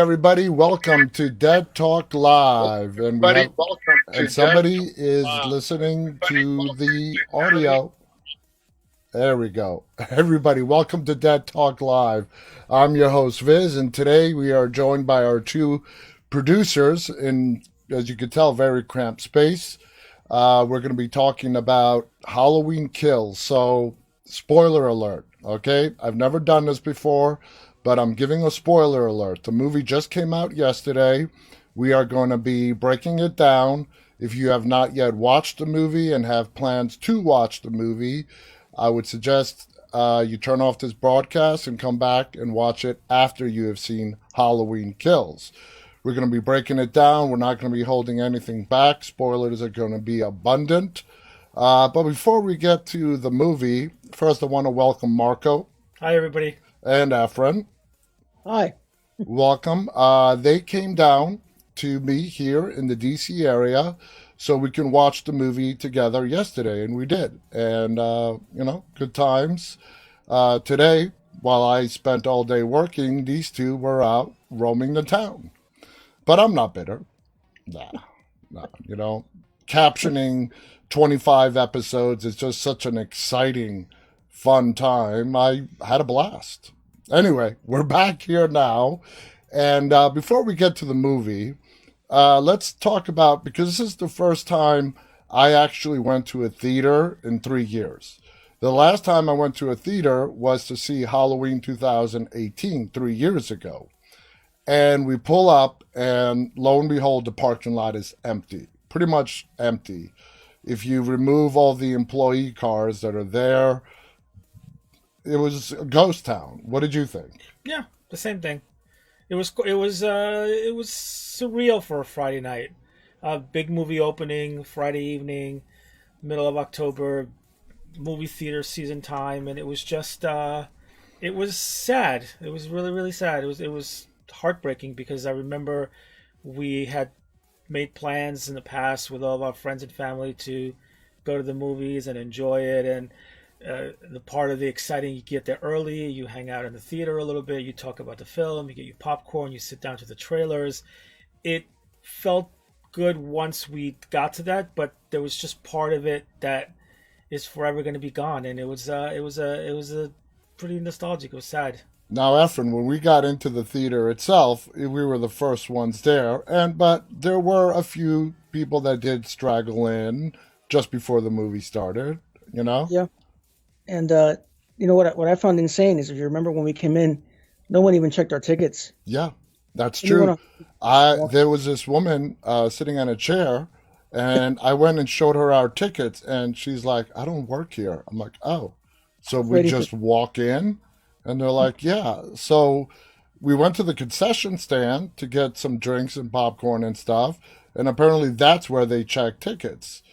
everybody. Welcome to Dead Talk Live, and we Buddy, have welcome to Dead somebody is Live. listening Buddy, to welcome the to Dead. audio. There we go. Everybody, welcome to Dead Talk Live. I'm your host Viz, and today we are joined by our two producers in, as you can tell, very cramped space. We're going to be talking about Halloween Kills. So, spoiler alert, okay? I've never done this before, but I'm giving a spoiler alert. The movie just came out yesterday. We are going to be breaking it down. If you have not yet watched the movie and have plans to watch the movie, I would suggest you turn off this broadcast and come back and watch it after you have seen Halloween Kills. We're going to be breaking it down. We're not going to be holding anything back. Spoilers are going to be abundant. But before we get to the movie, first I want to welcome Marco Hi, everybody. and Efren. Hi. Welcome. They came down to me here in the DC area so we can watch the movie together yesterday, and we did. And, good times. Today, while I spent all day working, these two were out roaming the town. But I'm not bitter. Nah, nah. Captioning 25 episodes is just such an exciting, fun time. I had a blast. Anyway, we're back here now. And before we get to the movie, let's talk about, because this is the first time I actually went to a theater in 3 years. The last time I went to a theater was to see Halloween 2018, 3 years ago. And we pull up, and lo and behold, the parking lot is empty, pretty much empty. If you remove all the employee cars that are there, it was a ghost town. What did you think? Yeah, the same thing. It was surreal for a Friday night. Big movie opening Friday evening, middle of October, movie theater season time, and it was just it was sad. It was really really sad. It was heartbreaking because I remember we had made plans in the past with all of our friends and family to go to the movies and enjoy it, and the part of the exciting, you get there early, you hang out in the theater a little bit, you talk about the film, you get your popcorn, you sit down to the trailers. It felt good once we got to that, but there was just part of it that is forever going to be gone, and it was a pretty nostalgic. It was sad. Now, Efren, when we got into the theater itself, we were the first ones there, but there were a few people that did straggle in just before the movie started. You know? Yeah. And what I found insane is if you remember when we came in, no one even checked our tickets. Yeah, that's Anyone true. else I walked. There was this woman sitting on a chair, and I went and showed her our tickets, and she's like, "I don't work here." I'm like, "Oh," so we Waiting for just walk in, and they're like, "Yeah." So we went to the concession stand to get some drinks and popcorn and stuff, and apparently that's where they check tickets.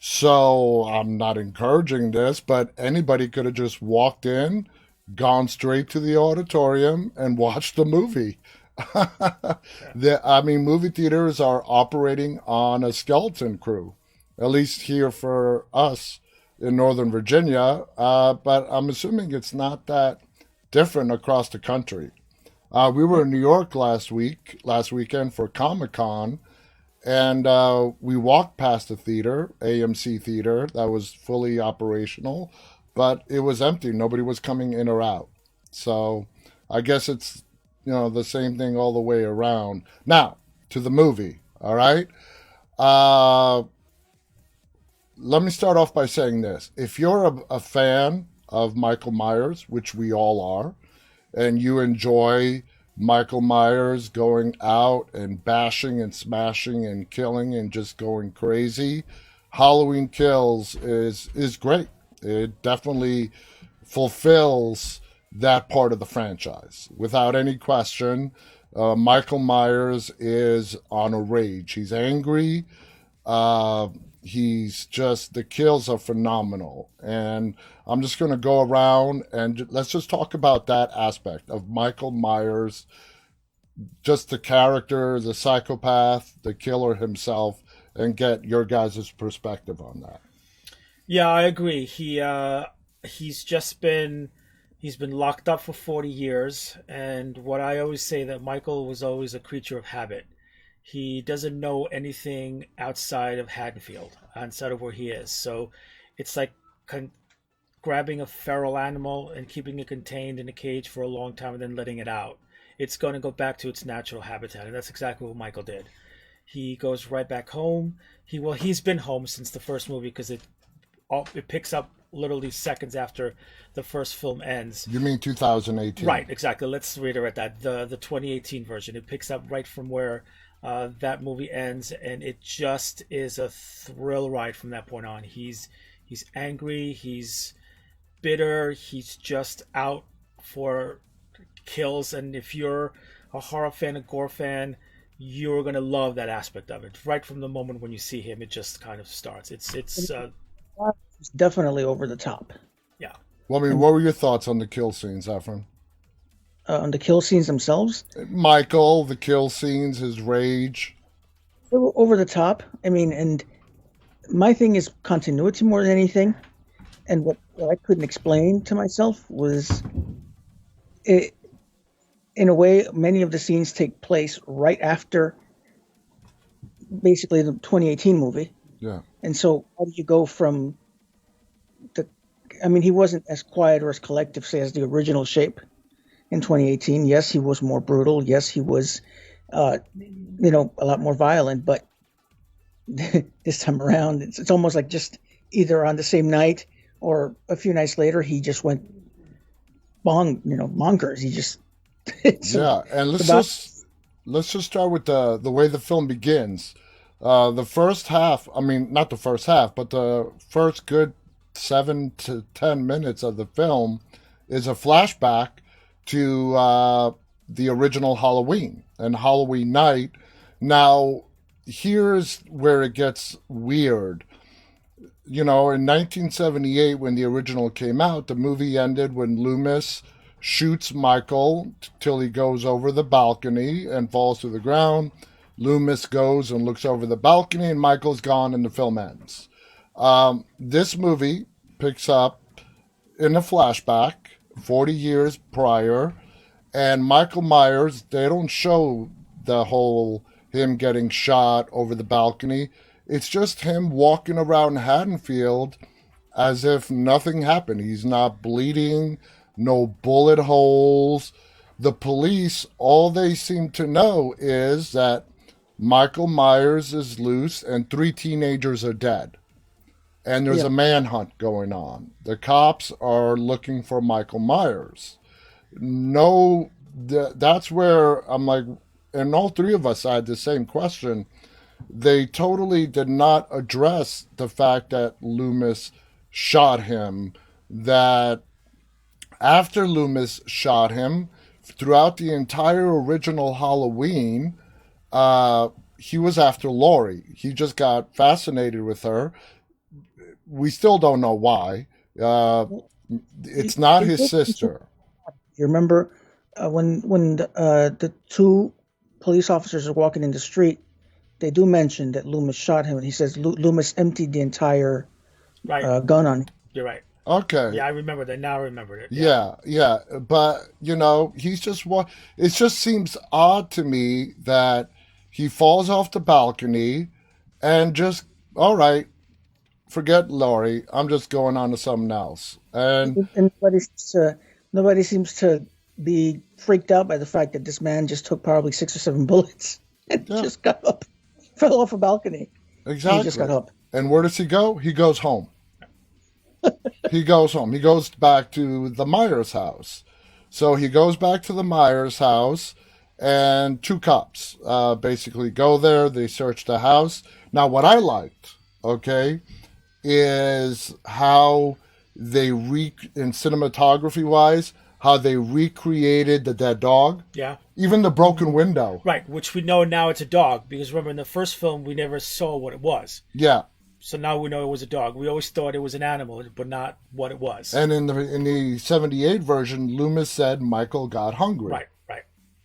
So I'm not encouraging this, but anybody could have just walked in, gone straight to the auditorium, and watched the movie. Yeah. Movie theaters are operating on a skeleton crew, at least here for us in Northern Virginia. But I'm assuming it's not that different across the country. We were in New York last weekend for Comic Con, and we walked past the theater, AMC Theater, that was fully operational, but it was empty. Nobody was coming in or out. So I guess it's, the same thing all the way around. Now, to the movie, all right? Uh, Let me start off by saying this. If you're a fan of Michael Myers, which we all are, and you enjoy Michael Myers going out and bashing and smashing and killing and just going crazy, Halloween Kills is great. It definitely fulfills that part of the franchise without any question. Michael Myers is on a rage. He's angry. Uh, he's just, the kills are phenomenal. And I'm just going to go around and let's just talk about that aspect of Michael Myers, just the character, the psychopath, the killer himself, and get your guys' perspective on that. Yeah, I agree. He's just been He's been locked up for 40 years, and what I always say that Michael was always a creature of habit. He doesn't know anything outside of Haddonfield, outside of where he is. So it's like con- grabbing a feral animal and keeping it contained in a cage for a long time and then letting it out. It's going to go back to its natural habitat, and that's exactly what Michael did. He goes right back home. He's been home since the first movie because it picks up literally seconds after the first film ends. You mean 2018? Right, exactly. Let's reiterate that the 2018 version. It picks up right from where that movie ends, and it just is a thrill ride from that point on. He's angry. He's bitter. He's just out for kills, and if you're a horror fan, a gore fan, you're gonna love that aspect of it. Right from the moment when you see him, it just kind of starts. It's definitely over the top. Yeah. Well, I mean, what were your thoughts on the kill scenes, Efren? On the kill scenes themselves, Michael, the kill scenes, his rage. they were over the top. I mean, and my thing is continuity more than anything. And what I couldn't explain to myself was, it, in a way, many of the scenes take place right after basically the 2018 movie. Yeah. And so how do you go from I mean, he wasn't as quiet or as collective, say, as the original Shape in 2018. Yes, he was more brutal. Yes, he was, a lot more violent. But this time around, it's almost like just either on the same night or a few nights later, he just went bonkers. He just Yeah, and let's just start with the way the film begins. The first half, I mean, not the first half, but the first good 7 to 10 minutes of the film is a flashback to the original Halloween and Halloween night. Now, here's where it gets weird. In 1978, when the original came out, the movie ended when Loomis shoots Michael till he goes over the balcony and falls to the ground. Loomis goes and looks over the balcony, and Michael's gone, and the film ends. This movie picks up in a flashback 40 years prior, and Michael Myers, they don't show the whole him getting shot over the balcony. It's just him walking around Haddonfield as if nothing happened. He's not bleeding, no bullet holes. The police, all they seem to know is that Michael Myers is loose and 3 teenagers are dead. And there's a manhunt going on. The cops are looking for Michael Myers. No, that's where I'm like, and all three of us had the same question. They totally did not address the fact that Loomis shot him, that after Loomis shot him, throughout the entire original Halloween, he was after Laurie. He just got fascinated with her. We still don't know why. It's not his sister. You remember when the two police officers are walking in the street, they do mention that Loomis shot him, and he says Loomis emptied the entire gun on him. You're right. Okay. Yeah, I remember that. Now I remembered it. Yeah. But, he's just it just seems odd to me that he falls off the balcony and just, all right, forget Laurie. I'm just going on to something else. And nobody seems to be freaked out by the fact that this man just took probably 6 or 7 bullets and just got up, fell off a balcony. Exactly. He just got up. And where does he go? He goes home. He goes home. He goes back to the Myers house. So he goes back to the Myers house, and 2 cops basically go there. They search the house. Now, what I liked, is how they in cinematography-wise, how they recreated the dead dog. Yeah. Even the broken window. Right, which we know now it's a dog, because remember in the first film we never saw what it was. Yeah. So now we know it was a dog. We always thought it was an animal, but not what it was. And in the 78 version, Loomis said Michael got hungry. Right.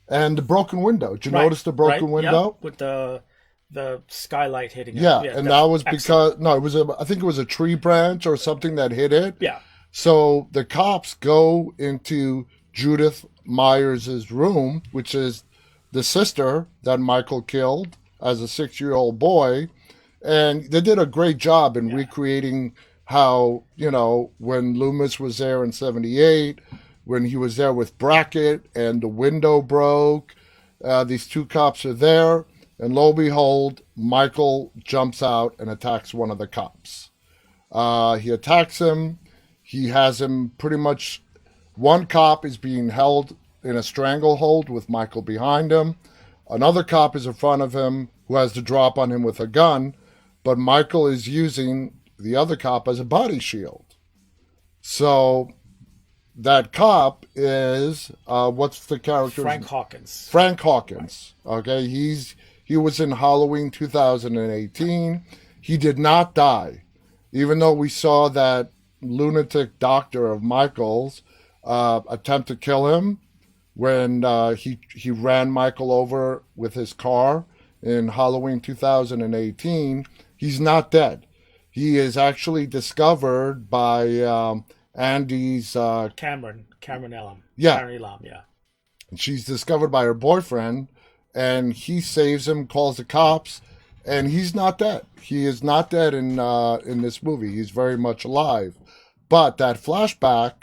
And the broken window. Did you notice the broken window? Yep. With the skylight hitting it. Yeah, and that was because I think it was a tree branch or something that hit it. Yeah. So the cops go into Judith Myers's room, which is the sister that Michael killed as a 6-year-old boy, and they did a great job in Yeah. recreating how, when Loomis was there in 78, when he was there with Brackett and the window broke, these two cops are there, and lo and behold, Michael jumps out and attacks one of the cops. He attacks him. He has him pretty much. One cop is being held in a stranglehold with Michael behind him. Another cop is in front of him who has to drop on him with a gun, but Michael is using the other cop as a body shield. So that cop is what's the character? Frank Hawkins. Frank Hawkins. Okay, he was in Halloween 2018. He did not die, even though we saw that lunatic doctor of Michael's attempt to kill him when he ran Michael over with his car in Halloween 2018. He's not dead. He is actually discovered by Andy's. Cameron Elam. Yeah. Cameron Elam, yeah. She's discovered by her boyfriend, and he saves him, calls the cops, and he's not dead. He is not dead in this movie. He's very much alive. But that flashback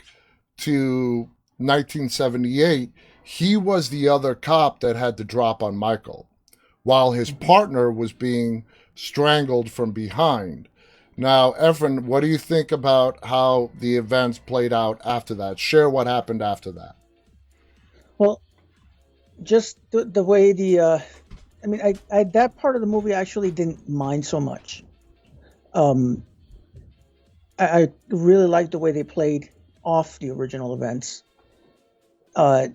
to 1978, he was the other cop that had to drop on Michael, while his partner was being strangled from behind. Now, Efren, what do you think about how the events played out after that? Share what happened after that. Well, just the way I mean, I that part of the movie I actually didn't mind so much. Um, I really liked the way they played off the original events. I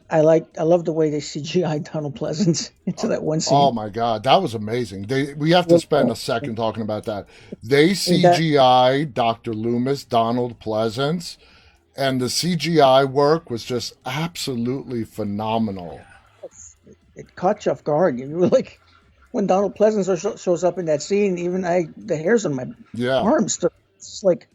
love the way they CGI Donald Pleasance into that one scene. Oh my God, that was amazing. We have to spend a second talking about that. They CGI Dr. Loomis, Donald Pleasance, and the CGI work was just absolutely phenomenal. It caught you off guard. You were like, when Donald Pleasance shows up in that scene, even the hairs on my Yeah, arms stood. It's like,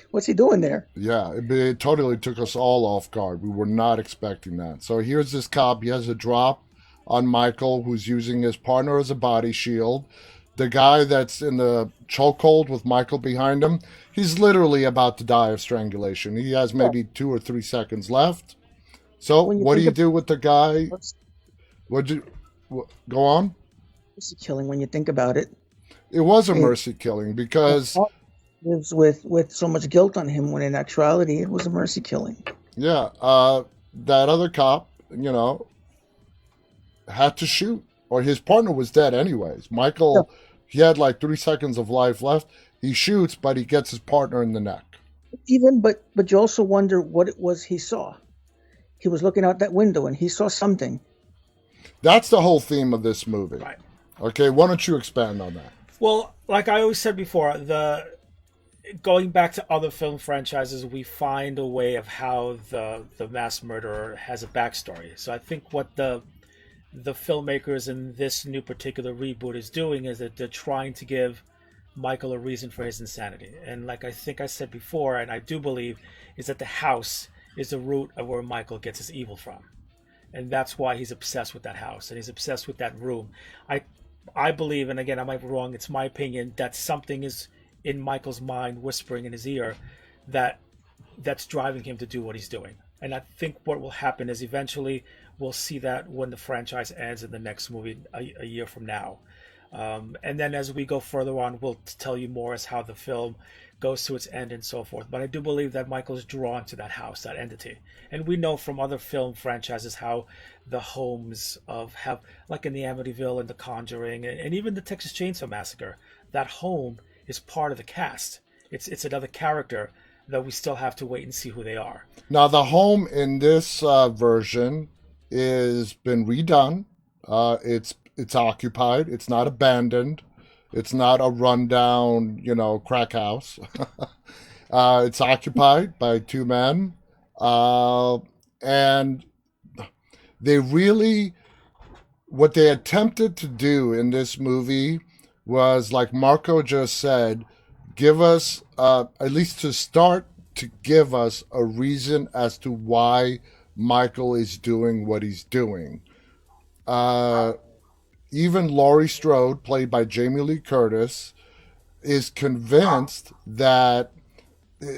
what's he doing there? yeah, it totally took us all off guard. We were not expecting that. So here's this cop. He has a drop on Michael, who's using his partner as a body shield. The guy that's in the chokehold with Michael behind him, he's literally about to die of strangulation. He has maybe 2 or 3 seconds left. So When you what do think you of do with the guy? what's Would you go on? mercy killing, when you think about it, It was a it, mercy killing because, it lives with so much guilt on him, when in actuality it was a mercy killing. yeah, that other cop, had to shoot, or his partner was dead anyways. Yeah. Michael, he had like 3 seconds of life left. He shoots, but he gets his partner in the neck. But you also wonder what it was he saw. He was looking out that window and he saw something. That's the whole theme of this movie. Right. Okay, why don't you expand on that? Well, like I always said before, going back to other film franchises, we find a way of how the mass murderer has a backstory. So I think what the filmmakers in this new particular reboot is doing is that they're trying to give Michael a reason for his insanity. And like I think I said before, and I do believe, is that the house is the root of where Michael gets his evil from. And that's why he's obsessed with that house and he's obsessed with that room. I believe, and again I might be wrong, it's my opinion, that something is in Michael's mind whispering in his ear that's driving him to do what he's doing. And I think what will happen is eventually we'll see that when the franchise ends in the next movie a year from now. And then as we go further on, we'll tell you more as how the film goes to its end and so forth. But I do believe that Michael's drawn to that house, that entity. And we know from other film franchises how the homes have, like in the Amityville and the Conjuring, and even the Texas Chainsaw Massacre, that home is part of the cast. It's another character that we still have to wait and see who they are. Now, the home in this version is been redone. It's occupied. It's not abandoned. It's not a rundown, crack house. It's occupied by 2 men, and what they attempted to do in this movie was, like Marco just said, give us, at least to start, to give us a reason as to why Michael is doing what he's doing. Uh, Even Laurie Strode, played by Jamie Lee Curtis, is convinced that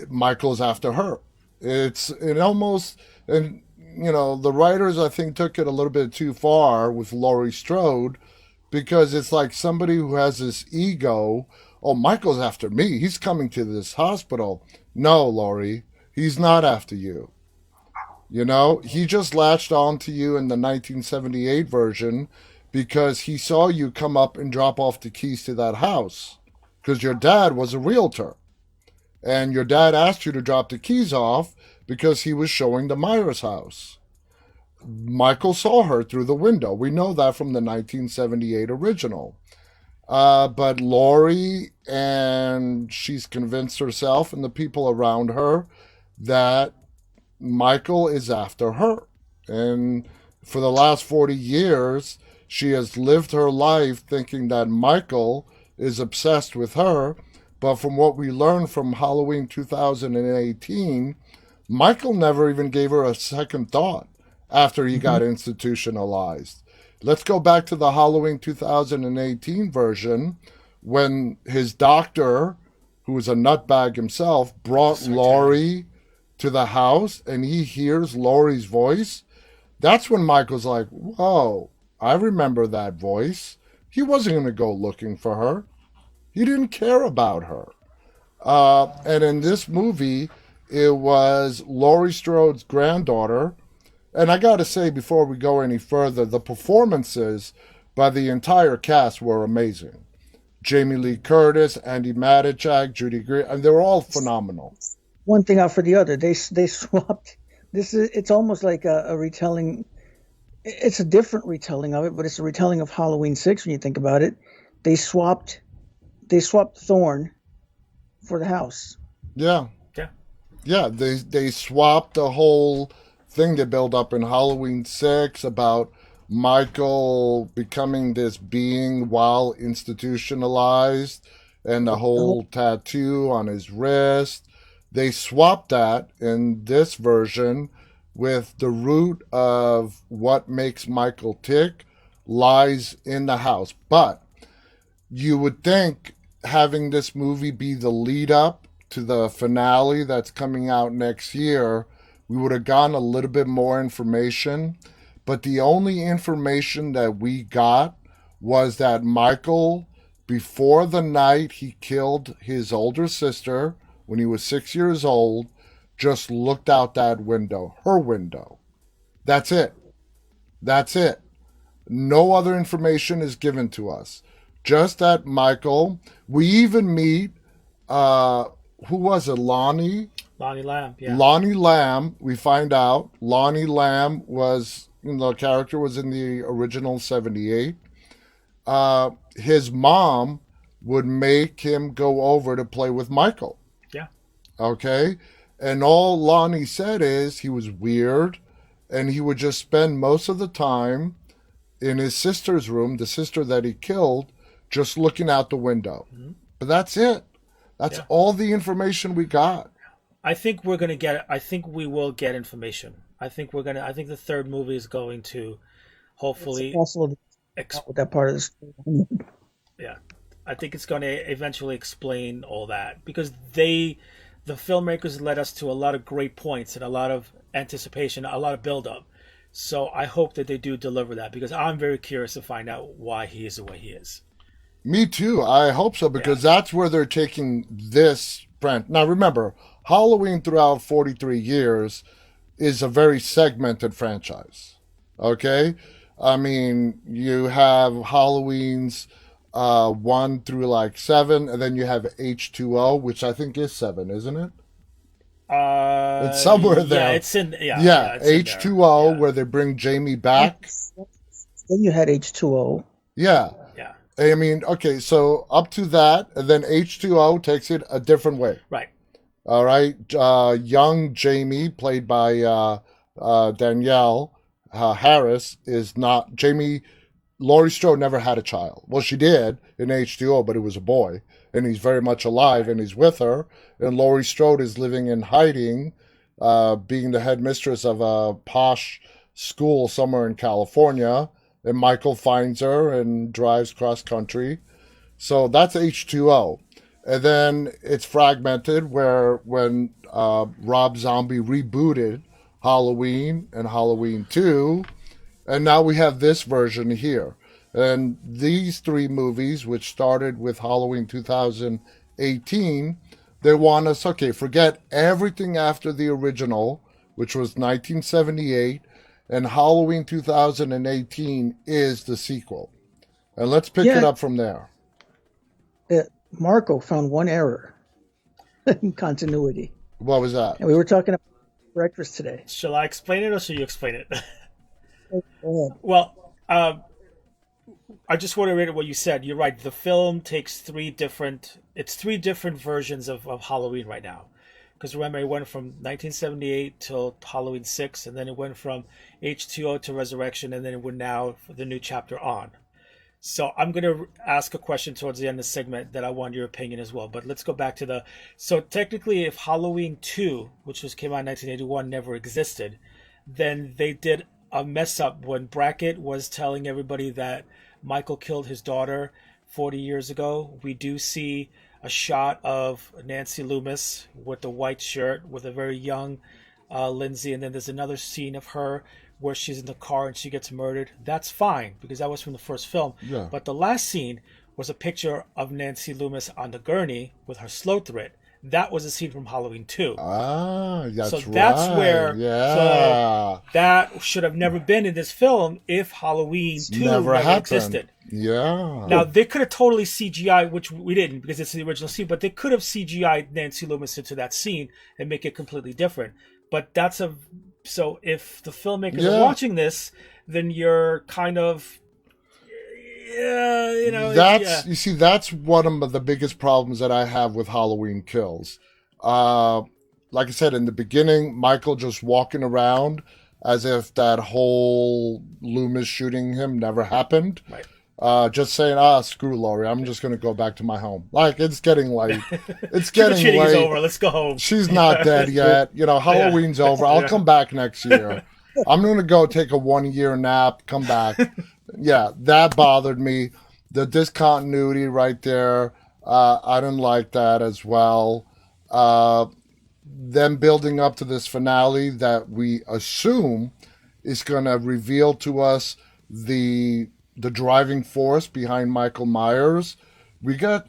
Michael's after her. It almost, and the writers I think took it a little bit too far with Laurie Strode, because it's like somebody who has this ego. Oh, Michael's after me. He's coming to this hospital. No, Laurie, he's not after you. He just latched on to you in the 1978 version because he saw you come up and drop off the keys to that house because your dad was a realtor. And your dad asked you to drop the keys off because he was showing the Myers house. Michael saw her through the window. We know that from the 1978 original. But Laurie, and she's convinced herself and the people around her that Michael is after her. And for the last 40 years, she has lived her life thinking that Michael is obsessed with her. But from what we learned from Halloween 2018, Michael never even gave her a second thought after he got institutionalized. Let's go back to the Halloween 2018 version when his doctor, who was a nutbag himself, brought Laurie to the house and he hears Laurie's voice. That's when Michael's like, whoa, I remember that voice. He wasn't going to go looking for her. He didn't care about her. And in this movie, it was Laurie Strode's granddaughter. And I got to say, before we go any further, the performances by the entire cast were amazing. Jamie Lee Curtis, Andy Matichak, Judy Greer, and they were all phenomenal. One thing out for the other. They swapped. It's almost like a retelling. It's a different retelling of it, but it's a retelling of Halloween 6 when you think about it. They swapped Thorn for the house. Yeah. Yeah. Yeah, they swapped the whole thing they built up in Halloween 6 about Michael becoming this being while institutionalized and the whole tattoo on his wrist. They swapped that in this version with the root of what makes Michael tick lies in the house. But you would think having this movie be the lead up to the finale that's coming out next year, we would have gotten a little bit more information. But the only information that we got was that Michael, before the night he killed his older sister when he was 6 years old, just looked out that window, her window. That's it. That's it. No other information is given to us. Just that Michael, we even meet, who was it, Lonnie? Lonnie Lamb, yeah. Lonnie Lamb, we find out. Lonnie Lamb was, the character was in the original 78. His mom would make him go over to play with Michael. Yeah. Okay? And all Lonnie said is he was weird and he would just spend most of the time in his sister's room, the sister that he killed, just looking out the window. Mm-hmm. But that's it. That's all the information we got. I think we will get information. I think the third movie is going to hopefully it's possible with that part of the story. Yeah. I think it's going to eventually explain all that because the filmmakers led us to a lot of great points and a lot of anticipation, a lot of build-up. So I hope that they do deliver that because I'm very curious to find out why he is the way he is. Me too. I hope so because that's where they're taking this brand. Now remember, Halloween throughout 43 years is a very segmented franchise. Okay? I mean, you have Halloween's 1 through like 7, and then you have H2O, which I think is 7, isn't it? It's somewhere there. Yeah, it's in. Yeah, H2O, where they bring Jamie back. Then you had H2O. Yeah. Yeah. I mean, okay, so up to that, and then H2O takes it a different way. Right. All right. Young Jamie, played by Danielle Harris, is not. Jamie Laurie Strode never had a child. Well, she did in H2O, but it was a boy, and he's very much alive, and he's with her. And Laurie Strode is living in hiding, being the headmistress of a posh school somewhere in California. And Michael finds her and drives cross country. So that's H2O. And then it's fragmented where when Rob Zombie rebooted Halloween and Halloween 2, and now we have this version here. And these three movies, which started with Halloween 2018, they want us, okay, forget everything after the original, which was 1978, and Halloween 2018 is the sequel. And let's pick it Yeah, up from there. Marco found one error in continuity, What was that? and we were talking about breakfast today. Shall I explain it or shall you explain it? Go ahead. Well, I just want to read what you said. You're right. The film takes it's three different versions of Halloween right now. Because remember, it went from 1978 till Halloween 6, and then it went from H2O to Resurrection, and then it went now for the new chapter on. So I'm going to ask a question towards the end of the segment that I want your opinion as well. But let's go back to so technically, if Halloween 2, which came out in 1981, never existed, then they did a mess up when Brackett was telling everybody that Michael killed his daughter 40 years ago. We do see a shot of Nancy Loomis with the white shirt with a very young Lindsay, and then there's another scene of her where she's in the car and she gets murdered. That's fine because that was from the first film. Yeah. But the last scene was a picture of Nancy Loomis on the gurney with her slow thread. That was a scene from Halloween 2. Ah, that's So right. that's where Yeah. so that should have never been in this film if Halloween 2 Never never happened. existed. Yeah. Now they could have totally CGI, which we didn't because it's the original scene, but they could have CGI'd Nancy Loomis into that scene and make it completely different. But so if the filmmakers are watching this, then you're kind of You see, that's one of the biggest problems that I have with Halloween Kills. Like I said, in the beginning, Michael just walking around as if that whole Loomis shooting him never happened. Right. Just saying, screw Laurie, I'm just going to go back to my home. Like, it's getting late. It's Trick or getting treating is late. over. Let's go home. She's not dead yet. Halloween's over. I'll come back next year. I'm going to go take a 1-year nap, come back. Yeah, that bothered me. The discontinuity right there, I didn't like that as well. Them building up to this finale that we assume is going to reveal to us the driving force behind Michael Myers. We got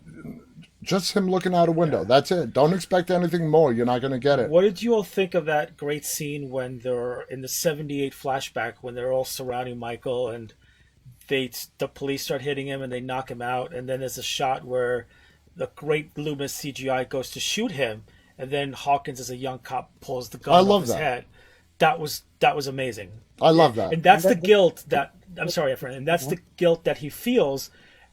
just him looking out a window. That's it. Don't expect anything more. You're not going to get it. What did you all think of that great scene when they're in the 78 flashback when they're all surrounding Michael and the police start hitting him and they knock him out, and then there's a shot where the great Loomis CGI goes to shoot him, and then Hawkins as a young cop pulls the gun off his head. That was amazing. I love that. And that's the guilt that I'm sorry, Efren, and that's the guilt that he feels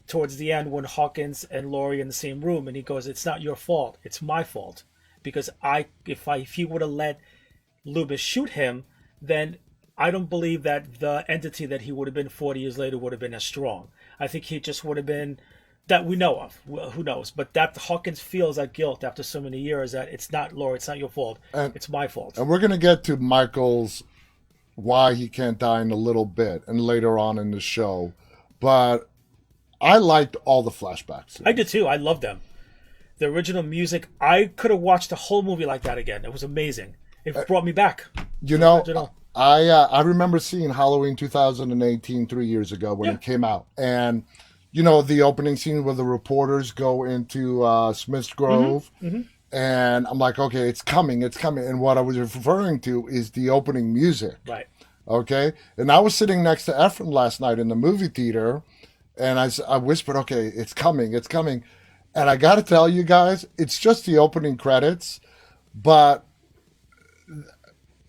towards the end when Hawkins and Laurie in the same room, and he goes, "It's not your fault, it's my fault, because if he would have let Loomis shoot him, then I don't believe that the entity that he would have been 40 years later would have been as strong. I think he just would have been that we know of. Well, who knows? But that Hawkins feels that guilt after so many years that it's not Laurie, it's not your fault, it's my fault." And we're going to get to Michael's why he can't die in a little bit and later on in the show. But I liked all the flashbacks. I did too. I loved them. The original music, I could have watched a whole movie like that again. It was amazing. It brought me back. I remember seeing Halloween 2018 3 years ago when it came out. And, the opening scene where the reporters go into Smith's Grove. Mm-hmm. And I'm like, okay, it's coming. And what I was referring to is the opening music. Right. Okay? And I was sitting next to Ephraim last night in the movie theater, and I whispered, okay, it's coming. And I got to tell you guys, it's just the opening credits, but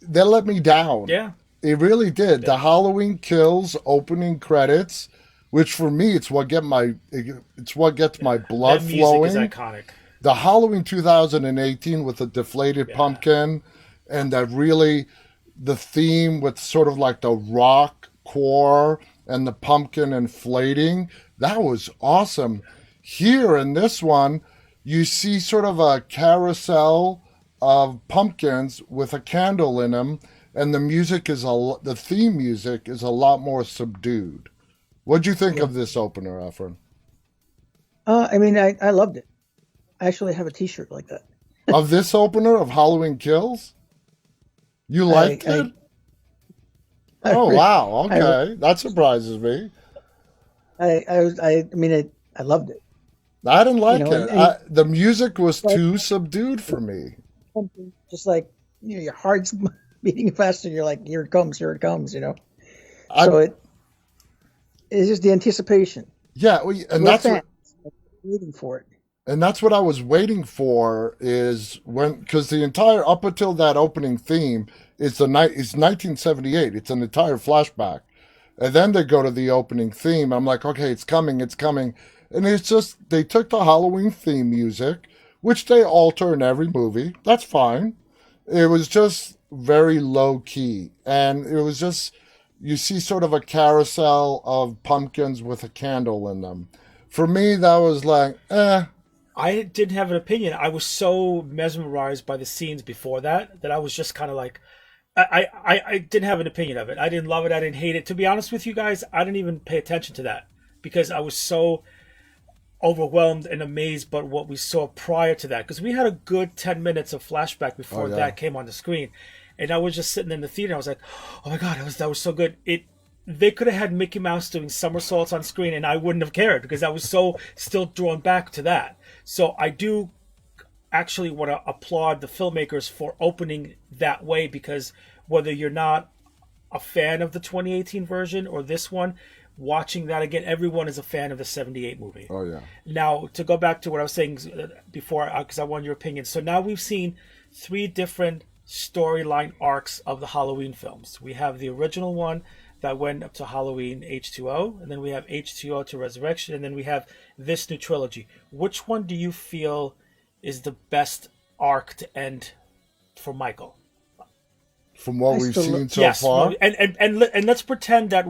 they let me down. Yeah. It really did. Yeah. The Halloween Kills opening credits, which for me, it's what gets my blood that music flowing. Is iconic. The Halloween 2018 with the deflated pumpkin, and that really the theme with sort of like the rock core and the pumpkin inflating. That was awesome. Here in this one, you see sort of a carousel of pumpkins with a candle in them, and the theme music is a lot more subdued. What'd you think Yeah. of this opener, Efren? I mean, I loved it. I actually have a T-shirt like that. Of this opener of Halloween Kills? You I liked I it? I Oh re- wow, I re- okay. That surprises me. I mean, I loved it. I didn't You like know, it. and The music was like too subdued for me. something just like your heart's beating faster. You're like, here it comes, here it comes. I So it's just the anticipation. yeah, and We're that's fans what waiting for it. I was waiting for is when because the entire up until that opening theme it's 1978. It's an entire flashback, and then they go to the opening theme. I'm like, okay, it's coming, it's coming, and it's just they took the Halloween theme music, which they alter in every movie. That's fine. It was just very low key, and it was just you see sort of a carousel of pumpkins with a candle in them. For me, that was like, eh. I didn't have an opinion. I was so mesmerized by the scenes before that I was just kind of like, I didn't have an opinion of it. I didn't love it. I didn't hate it. To be honest with you guys, I didn't even pay attention to that because I was so overwhelmed and amazed by what we saw prior to that. Because we had a good 10 minutes of flashback Oh before yeah. that came on the screen. And I was just sitting in the theater. I was like, oh my God, that was so good. They could have had Mickey Mouse doing somersaults on screen and I wouldn't have cared because I was so still drawn back to that. So I do actually want to applaud the filmmakers for opening that way because whether you're not a fan of the 2018 version or this one, watching that again, everyone is a fan of the 78 movie. Oh yeah. Now, to go back to what I was saying before, because I want your opinion. So now we've seen three different storyline arcs of the Halloween films. We have the original one that went up to Halloween H2O, and then we have H2O to Resurrection, and then we have this new trilogy. Which one do you feel is the best arc to end for Michael? From what I we've still seen so Yes, far. and let's pretend that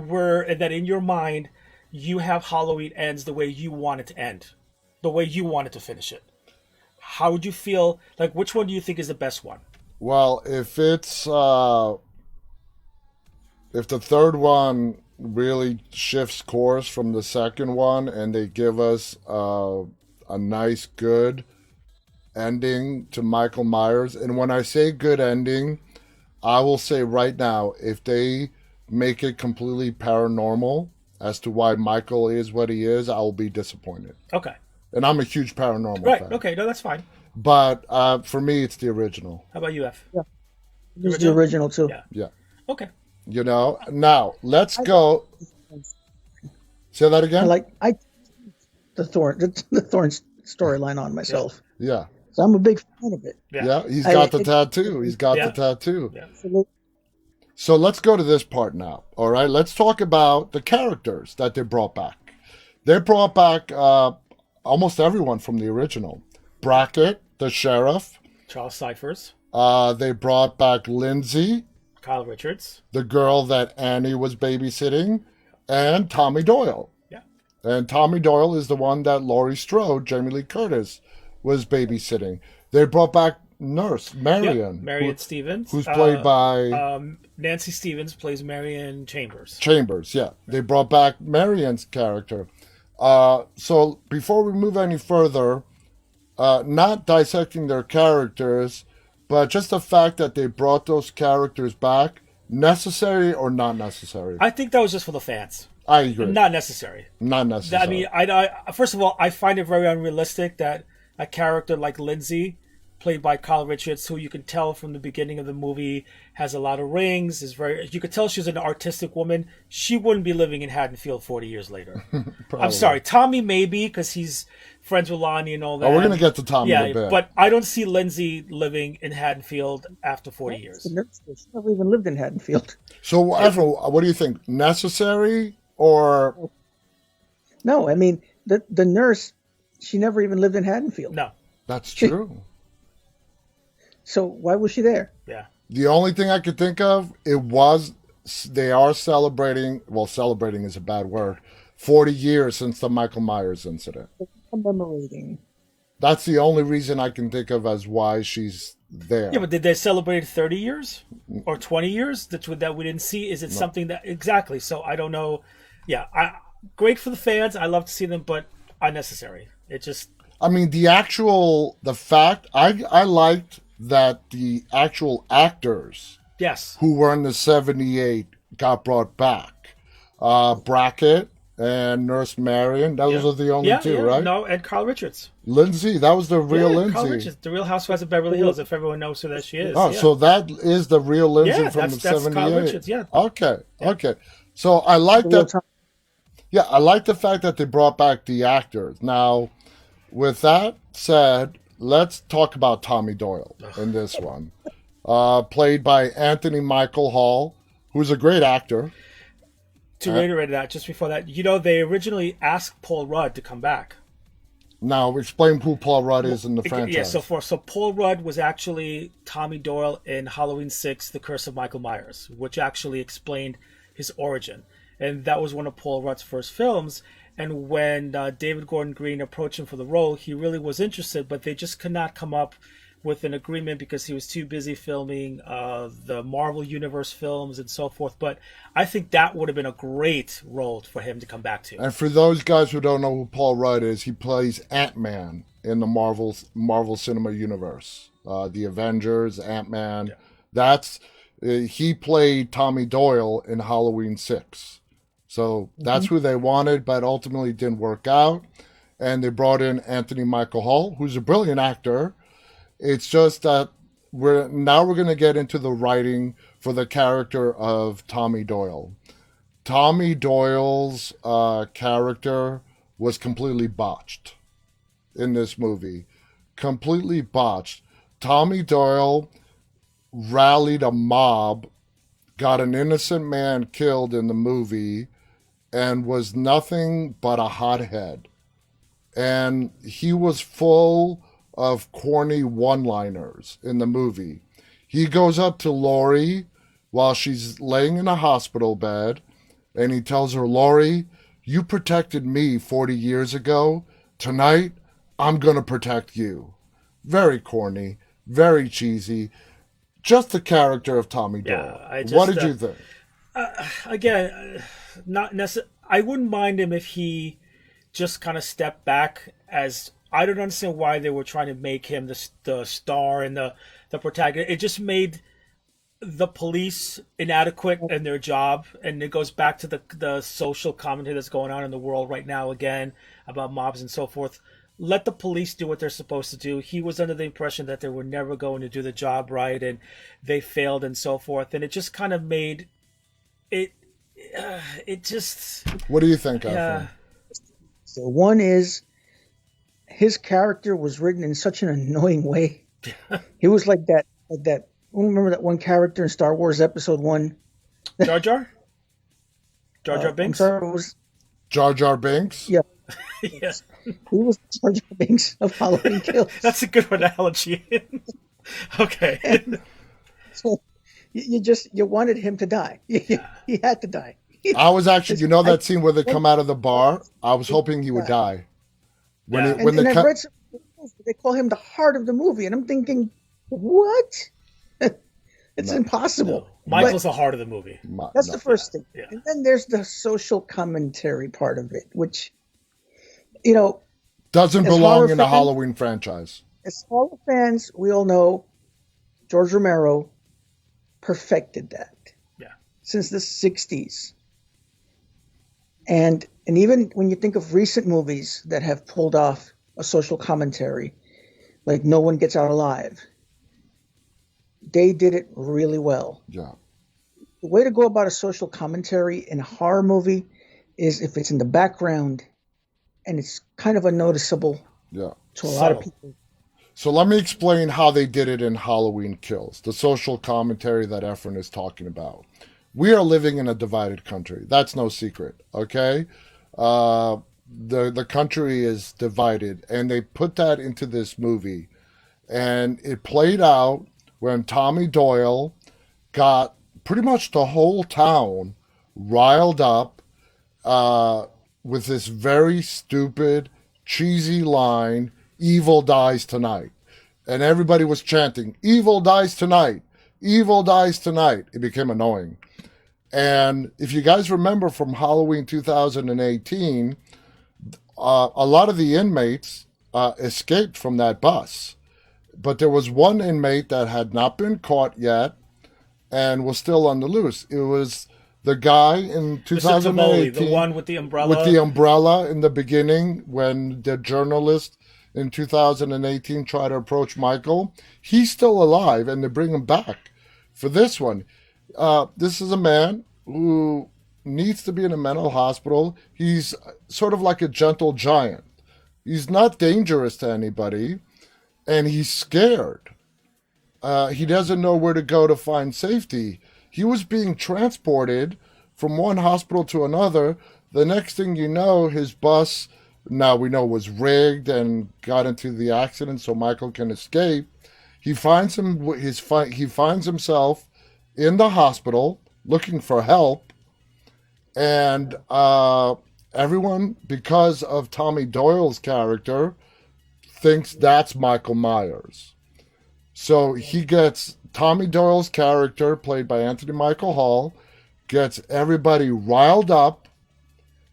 in your mind you have Halloween ends the way you want it to end, the way you wanted to finish it. How would you feel? Like, which one do you think is the best one? Well, if the third one really shifts course from the second one and they give us a nice good ending to Michael Myers, and when I say good ending, I will say right now, if they make it completely paranormal as to why Michael is what he is, I will be disappointed. Okay, And I'm a huge paranormal right. fan. Okay, no, that's fine. But for me, it's the original. How about you, F? Yeah, it was the original too. Yeah. Yeah. Okay. Now, let's go. Say that I again? like I the Thorn storyline on myself. Yeah. So I'm a big fan of it. Yeah. Yeah. He's I- got the it- tattoo. He's got Yeah. the tattoo. Yeah. So So let's go to this part now. All right. Let's talk about the characters that they brought back. They brought back almost everyone from the original. Brackett, the sheriff. Charles Cyphers, They brought back Lindsay, Kyle Richards. the girl that Annie was babysitting, and Tommy Doyle. Yeah. And Tommy Doyle is the one that Laurie Strode, Jamie Lee Curtis, was babysitting. They brought back Nurse Marion, Yep. Marion Stevens. who's played by Nancy Stevens plays Marion Chambers. Chambers. Yeah, they brought back Marion's character. So before we move any further, not dissecting their characters, but just the fact that they brought those characters back, necessary or not necessary? I think that was just for the fans. I agree. Not necessary. Not necessary. I mean, I first of all, I find it very unrealistic that a character like Lindsay, played by Kyle Richards, who you can tell from the beginning of the movie has a lot of rings, is very. You could tell she's an artistic woman. She wouldn't be living in Haddonfield 40 years later. I'm sorry, Tommy maybe because he's friends with Lonnie and all that. Oh, we're gonna get to Tommy in a yeah, bit. but I don't see Lindsay living in Haddonfield after 40 years. the nurse, she never even lived in Haddonfield. So, Evan, what do you think? Necessary or No, I mean the nurse, she never even lived in Haddonfield. No, that's true? So why was she there? yeah, The only thing I could think of, it was they are celebrating. Well, celebrating is a bad word. 40 years since the Michael Myers incident. Commemorating. That's the only reason I can think of as why she's Yeah, there. but did they celebrate 30 years or 20 years that we didn't see? Is it No. something that exactly? So I don't know. Yeah, great for the fans. I love to see them, but unnecessary. It just I mean, the fact, I liked that the actual actors yes, who were in the 78 got brought back. Brackett and Nurse Marion, those yeah, are the only yeah, two, yeah. right? No, and Carl Richards. Lindsay, that was the real Yeah, Carl Lindsay. Richards, the Real Housewives of Beverly Hills. If everyone knows who that she is, Oh, yeah, so that is the real Lindsay yeah, from the that's Carl 78. Richards. Yeah, Okay, okay. So I The like real that. time. Yeah, I like the fact that they brought back the actors. Now, with that said, let's talk about Tommy Doyle in this one. Played by Anthony Michael Hall, who's a great actor. to reiterate that, just before that, they originally asked Paul Rudd to come back. Now, explain who Paul Rudd is in the Yeah, franchise. so Paul Rudd was actually Tommy Doyle in Halloween 6: The Curse of Michael Myers, which actually explained his origin, and that was one of Paul Rudd's first films. And when David Gordon Green approached him for the role, he really was interested, but they just could not come up with an agreement because he was too busy filming the Marvel Universe films and so forth. But I think that would have been a great role for him to come back to. And for those guys who don't know who Paul Rudd is, he plays Ant-Man in the Marvel Cinema Universe. The Avengers, Ant-Man. Yeah. That's he played Tommy Doyle in Halloween 6. So that's who they wanted, but ultimately didn't work out. And they brought in Anthony Michael Hall, who's a brilliant actor. It's just that we're going to get into the writing for the character of Tommy Doyle. Tommy Doyle's character was completely botched in this movie. Completely botched. Tommy Doyle rallied a mob, got an innocent man killed in the movie, and was nothing but a hothead. And he was full of corny one-liners in the movie. He goes up to Laurie while she's laying in a hospital bed, and he tells her, Laurie, you protected me 40 years ago. Tonight, I'm going to protect you. Very corny, very cheesy. Just the character of Tommy Yeah, Doyle. I just What did you think? again, not necessarily. I wouldn't mind him if he just kind of stepped back. As I don't understand why they were trying to make him the star and the protagonist. It just made the police inadequate in their job, and it goes back to the social commentary that's going on in the world right now again about mobs and so forth. Let the police do what they're supposed to do. He was under the impression that they were never going to do the job right, and they failed and so forth. And it just kind of made it. It just What do you think, yeah. Efren? So one is his character was written in such an annoying way. He was like that. Remember that one character in Star Wars Episode One? Jar Jar, Jar Jar I'm Binks. sorry, it was Jar Jar Binks? yeah. Yeah, He was Jar Jar Binks of Halloween Kills. that's a good analogy. Okay. So you wanted him to die. He had to die. I was actually, you know that scene where they come out of the bar? I was hoping he would die. When Yeah. it, when And the I've read some reviews where they call him the heart of the movie, and I'm thinking, what? It's No. impossible. Michael's the heart of the movie. That's no. the first thing. Yeah. And then there's the social commentary part of it, which, Doesn't as belong horror in the fans- Halloween franchise. as horror fans, we all know George Romero perfected that. Yeah. Since the 60s. And even when you think of recent movies that have pulled off a social commentary, like No One Gets Out Alive, they did it really well. Yeah. The way to go about a social commentary in a horror movie is if it's in the background and it's kind of unnoticeable Yeah. to a lot of Subtle. people. So let me explain how they did it in Halloween Kills, the social commentary that Efren is talking about. We are living in a divided country. That's no secret, okay? The country is divided, and they put that into this movie. And it played out when Tommy Doyle got pretty much the whole town riled up with this very stupid, cheesy line, "Evil dies tonight." And everybody was chanting, "Evil dies tonight! Evil dies tonight!" It became annoying. And if you guys remember from Halloween 2018, a lot of the inmates escaped from that bus. But there was one inmate that had not been caught yet and was still on the loose. It was the guy in Mr. 2018 Tivoli, the one with the umbrella. with the umbrella in the beginning when the journalist in 2018 tried to approach Michael. He's still alive, and they bring him back for this one. This is a man who needs to be in a mental hospital. He's sort of like a gentle giant. He's not dangerous to anybody, and he's scared. He doesn't know where to go to find safety. He was being transported from one hospital to another. The next thing you know, his bus, now we know, was rigged and got into the accident so Michael can escape. He finds he finds himself in the hospital looking for help, and everyone, because of Tommy Doyle's character, thinks that's Michael Myers. So he gets Tommy Doyle's character, played by Anthony Michael Hall, gets everybody riled up,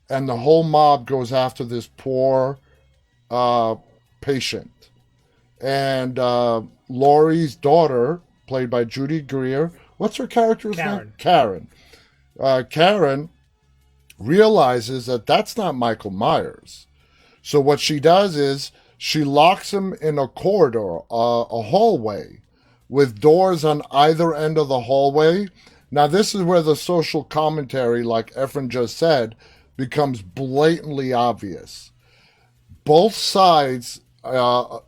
and the whole mob goes after this poor patient. And Laurie's daughter, played by Judy Greer, what's her character's name? Karen. Karen realizes that that's not Michael Myers. So what she does is she locks him in a corridor, a hallway, with doors on either end of the hallway. Now, this is where the social commentary, like Efren just said, becomes blatantly obvious. Both sides,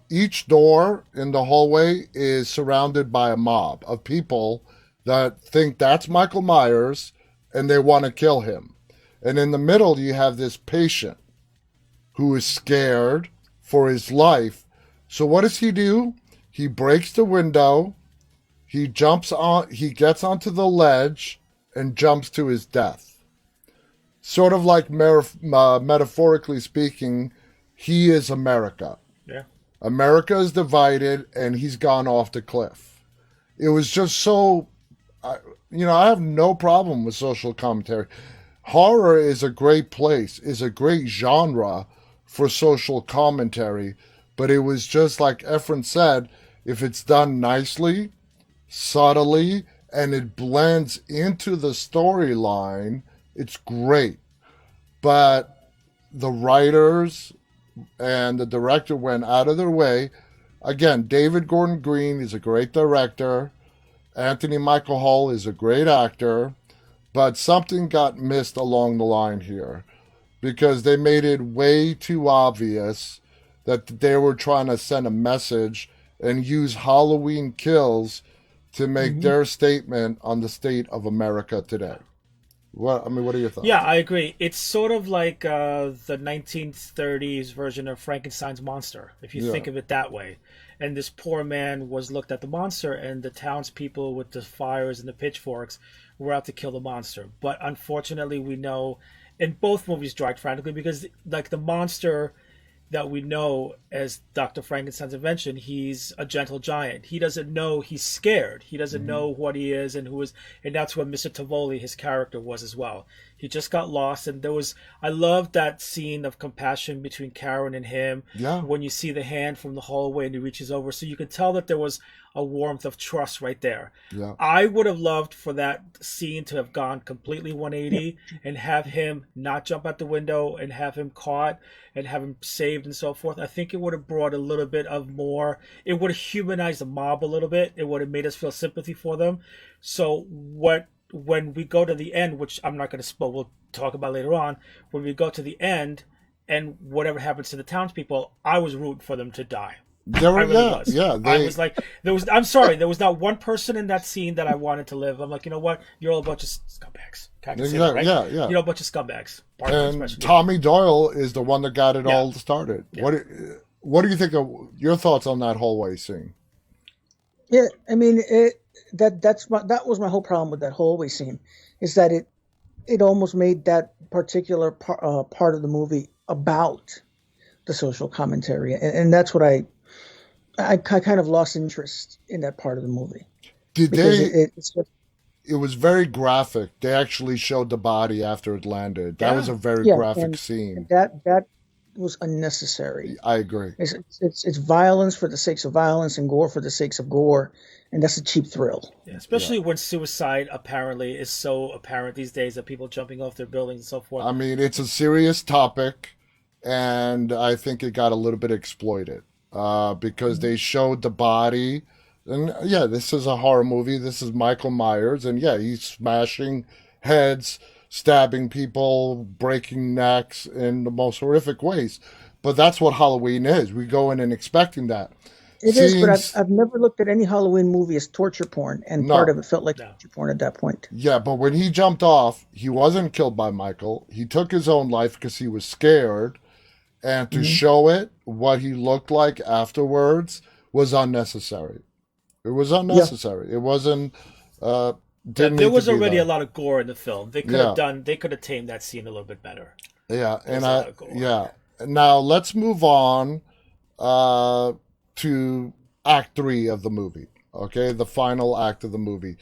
each door in the hallway is surrounded by a mob of people that think that's Michael Myers and they want to kill him. And in the middle, you have this patient who is scared for his life. So what does he do? He breaks the window, he gets onto the ledge and jumps to his death. Sort of like metaphorically speaking, he is America. Yeah. America is divided and he's gone off the cliff. It was just so, I have no problem with social commentary. Horror is a great place, is a great genre for social commentary, but it was just like Efren said, if it's done nicely, subtly, and it blends into the storyline, it's great. But the writers and the director went out of their way. Again, David Gordon Green is a great director. Anthony Michael Hall is a great actor. But something got missed along the line here, because they made it way too obvious that they were trying to send a message and use Halloween Kills to make their statement on the state of America today. What are your thoughts? Yeah, I agree. It's sort of like the 1930s version of Frankenstein's monster, if you think of it that way. And this poor man was looked at the monster, and the townspeople with the fires and the pitchforks were out to kill the monster. But unfortunately, we know, in both movies, dragged frantically, because like the monster that we know as Dr. Frankenstein's invention, he's a gentle giant. He doesn't know, he's scared. He doesn't know what he is and who is, and that's what Mr. Tivoli, his character, was as well. He just got lost, and I love that scene of compassion between Karen and him. Yeah. When you see the hand from the hallway and he reaches over, so you can tell that there was a warmth of trust right there. Yeah. I would have loved for that scene to have gone completely 180 and have him not jump out the window and have him caught and have him saved and so forth. I think it would have brought a little bit of more, it would have humanized the mob a little bit. It would have made us feel sympathy for them. So when we go to the end, which I'm not going to spoil, we'll talk about later on, when we go to the end and whatever happens to the townspeople, I was rooting for them to die. I really was. Yeah. I was like, I'm sorry, there was not one person in that scene that I wanted to live. I'm like, you know what? You're all a bunch of scumbags. Exactly. Right? Yeah. You're a bunch of scumbags. And Tommy Doyle is the one that got it all started. Yeah. What do you think of your thoughts on that hallway scene? Yeah, I mean, that was my whole problem with that hallway scene, is that it almost made that particular part of the movie about the social commentary, and that's what I kind of lost interest in that part of the movie Did because they? it's just, It was very graphic. They actually showed the body after it landed. That was Yeah. a very yeah, graphic and scene. that was unnecessary. I agree. It's violence for the sakes of violence and gore for the sakes of gore, and that's a cheap thrill. Yeah, Yeah. especially when suicide apparently is so apparent these days that people jumping off their buildings and so forth. I mean, it's a serious topic, and I think it got a little bit exploited because they showed the body. And yeah, this is a horror movie. This is Michael Myers, and yeah, he's smashing heads, stabbing people, breaking necks in the most horrific ways. But that's what Halloween is. We go in and expecting that. It is, but Seeing, I've never looked at any Halloween movie as torture porn, and part no, of it felt like No. torture porn at that point. yeah, but when he jumped off, he wasn't killed by Michael. He took his own life because he was scared, and to Hmm. show it what he looked like afterwards was unnecessary. It was Yeah, unnecessary. It wasn't uh Yeah, didn't there need to was be already a there. lot of gore in the film. Yeah. They could have tamed that scene a little bit better. Yeah, There and was a lot of gore. yeah. Now let's move on uh to act 3 of the movie. Okay? The final act of the movie.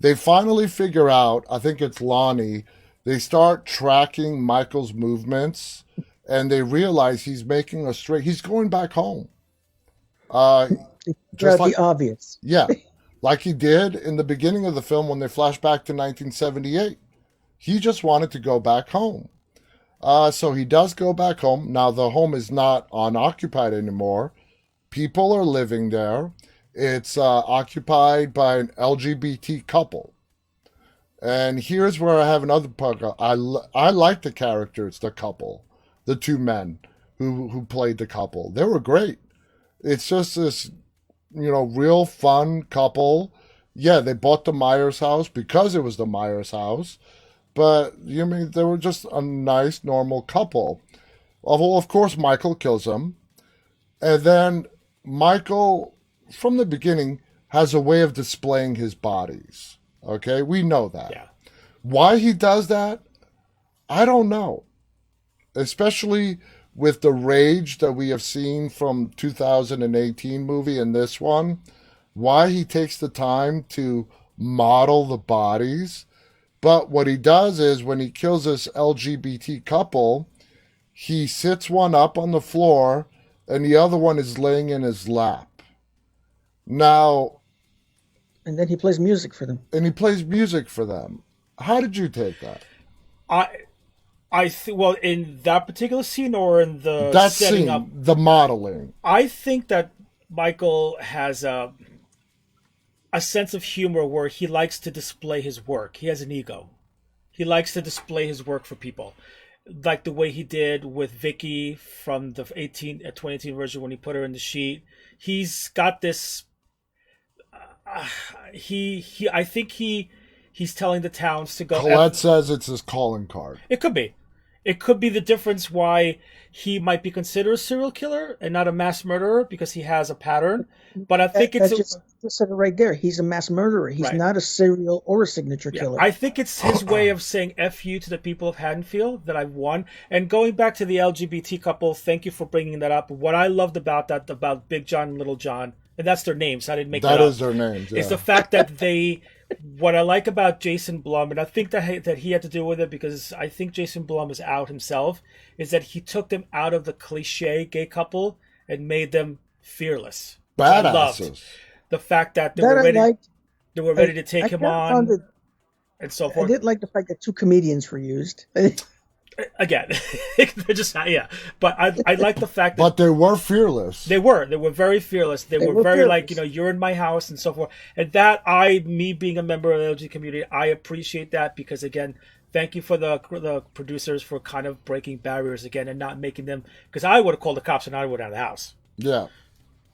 They finally figure out, I think it's Lonnie, they start tracking Michael's movements and they realize he's going back home. Uh just like the obvious. yeah, like he did in the beginning of the film when they flash back to 1978. He just wanted to go back home. So he does go back home. Now, the home is not unoccupied anymore. People are living there. It's occupied by an LGBT couple. And here's where I have another part. I like the characters, the couple, the two men who played the couple. They were great. It's just this, real fun couple. Yeah, they bought the Myers house because it was the Myers house, but you mean they were just a nice, normal couple. Although, of course, Michael kills him, and then Michael, from the beginning, has a way of displaying his bodies. Okay, we know that. Yeah. Why he does that, I don't know. Especially with the rage that we have seen from 2018 movie and this one, why he takes the time to model the bodies. But what he does is when he kills this LGBT couple, he sits one up on the floor and the other one is laying in his lap. Now, And then he plays music for them. and he plays music for them. How did you take that? I well, in that particular scene or in the That setting scene, up, the modeling. I think that Michael has a sense of humor where he likes to display his work. He has an ego. He likes to display his work for people, like the way he did with Vicky from the 2018 version when he put her in the sheet. He's got this. He. I think he's telling the towns to go. Colette says it's his calling card. It could be. It could be the difference why he might be considered a serial killer and not a mass murderer because he has a pattern. But I think That just said it right there. He's a mass murderer. He's Right. not a serial or a signature Yeah, killer. I think it's his way of saying "f you" to the people of Haddonfield that I've won. And going back to the LGBT couple, thank you for bringing that up. What I loved about Big John and Little John, and that's their names. I didn't make that That up. is their names. Is Yeah. the fact that what I like about Jason Blum, and I think that he had to do with it because I think Jason Blum is out himself, is that he took them out of the cliche gay couple and made them fearless. Which I loved. Badasses. The fact that that I liked. they were ready to take I him kinda on found it- and so I forth. did like the fact that two comedians were used. Again, they're just yeah. But I like the fact that But they were fearless. they were very feeless. They were were very like fearless. you're in my house and so forth. And that me being a member of the LGBT community, I appreciate that because again, thank you for the producers for kind of breaking barriers again and not making them because I would have called the cops and I would have out of the house. Yeah.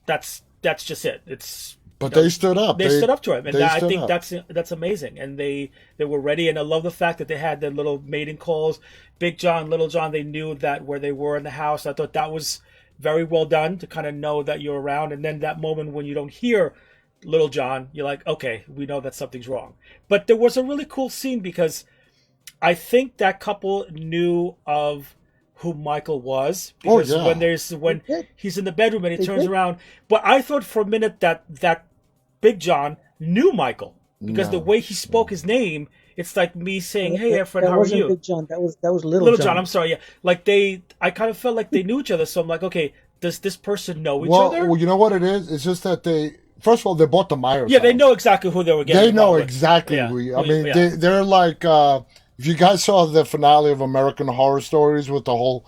That's just it. It's But they stood up. they stood up to him, and they I stood think up. that's amazing. And they were ready, and I love the fact that they had their little mating calls. Big John, Little John, they knew that where they were in the house. I thought that was very well done to kind of know that you're around. And then that moment when you don't hear Little John, you're like, okay, we know that something's wrong. But there was a really cool scene because I think that couple knew of who Michael was Oh because yeah. when They did. he's in the bedroom and he They turns did. around. But I thought for a minute that Big John knew Michael because the No. way he spoke his name, it's like me saying, "Hey, Efren, That how are wasn't you?" Big John. That was Little Little John. John, I'm sorry. Yeah, like I kind of felt like they knew each other. So I'm like, okay, does this person know each Well, other? you know what it is? It's just that first of all, they bought the Myers Yeah, they house. know exactly who they were getting. They know involved with. exactly Yeah, who. I mean, yeah. they're like. If you guys saw the finale of American Horror Stories with the whole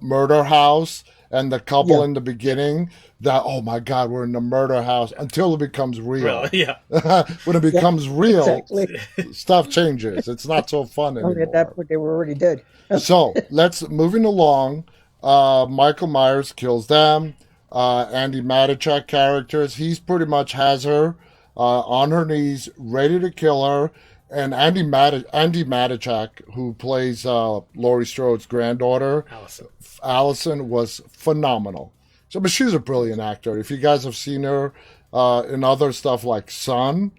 murder house and the couple Yeah. in the beginning, that oh my God, we're in the murder house until it becomes real. Really, yeah. When it becomes real, Exactly. stuff changes. It's not so fun Only at anymore. that point they were already dead. So let's moving along. Michael Myers kills them. Andy Matichak characters. He's pretty much has her on her knees, ready to kill her. And Andy Matichak, who plays Laurie Strode's granddaughter, Allison. Allison, was phenomenal. So, but she's a brilliant actor. If you guys have seen her in other stuff like Son,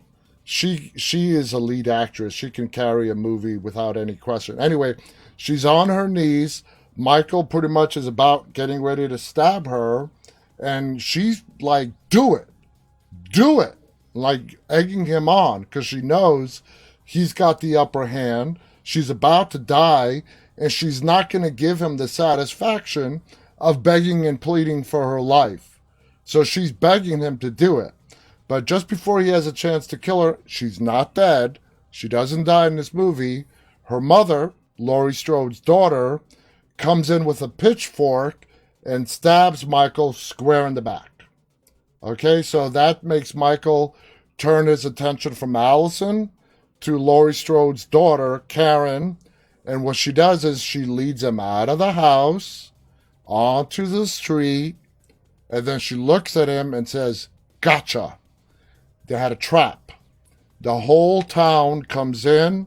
she is a lead actress. She can carry a movie without any question. Anyway, she's on her knees. Michael pretty much is about getting ready to stab her, and she's like, do it," like egging him on because she knows he's got the upper hand. She's about to die, and she's not going to give him the satisfaction of begging and pleading for her life. So she's begging him to do it. But just before he has a chance to kill her, she's not dead. She doesn't die in this movie. Her mother, Laurie Strode's daughter, comes in with a pitchfork and stabs Michael square in the back. Okay, so that makes Michael turn his attention from Allison to Laurie Strode's daughter, Karen. And what she does is she leads him out of the house onto the street, and then she looks at him and says, "Gotcha." They had a trap. The whole town comes in,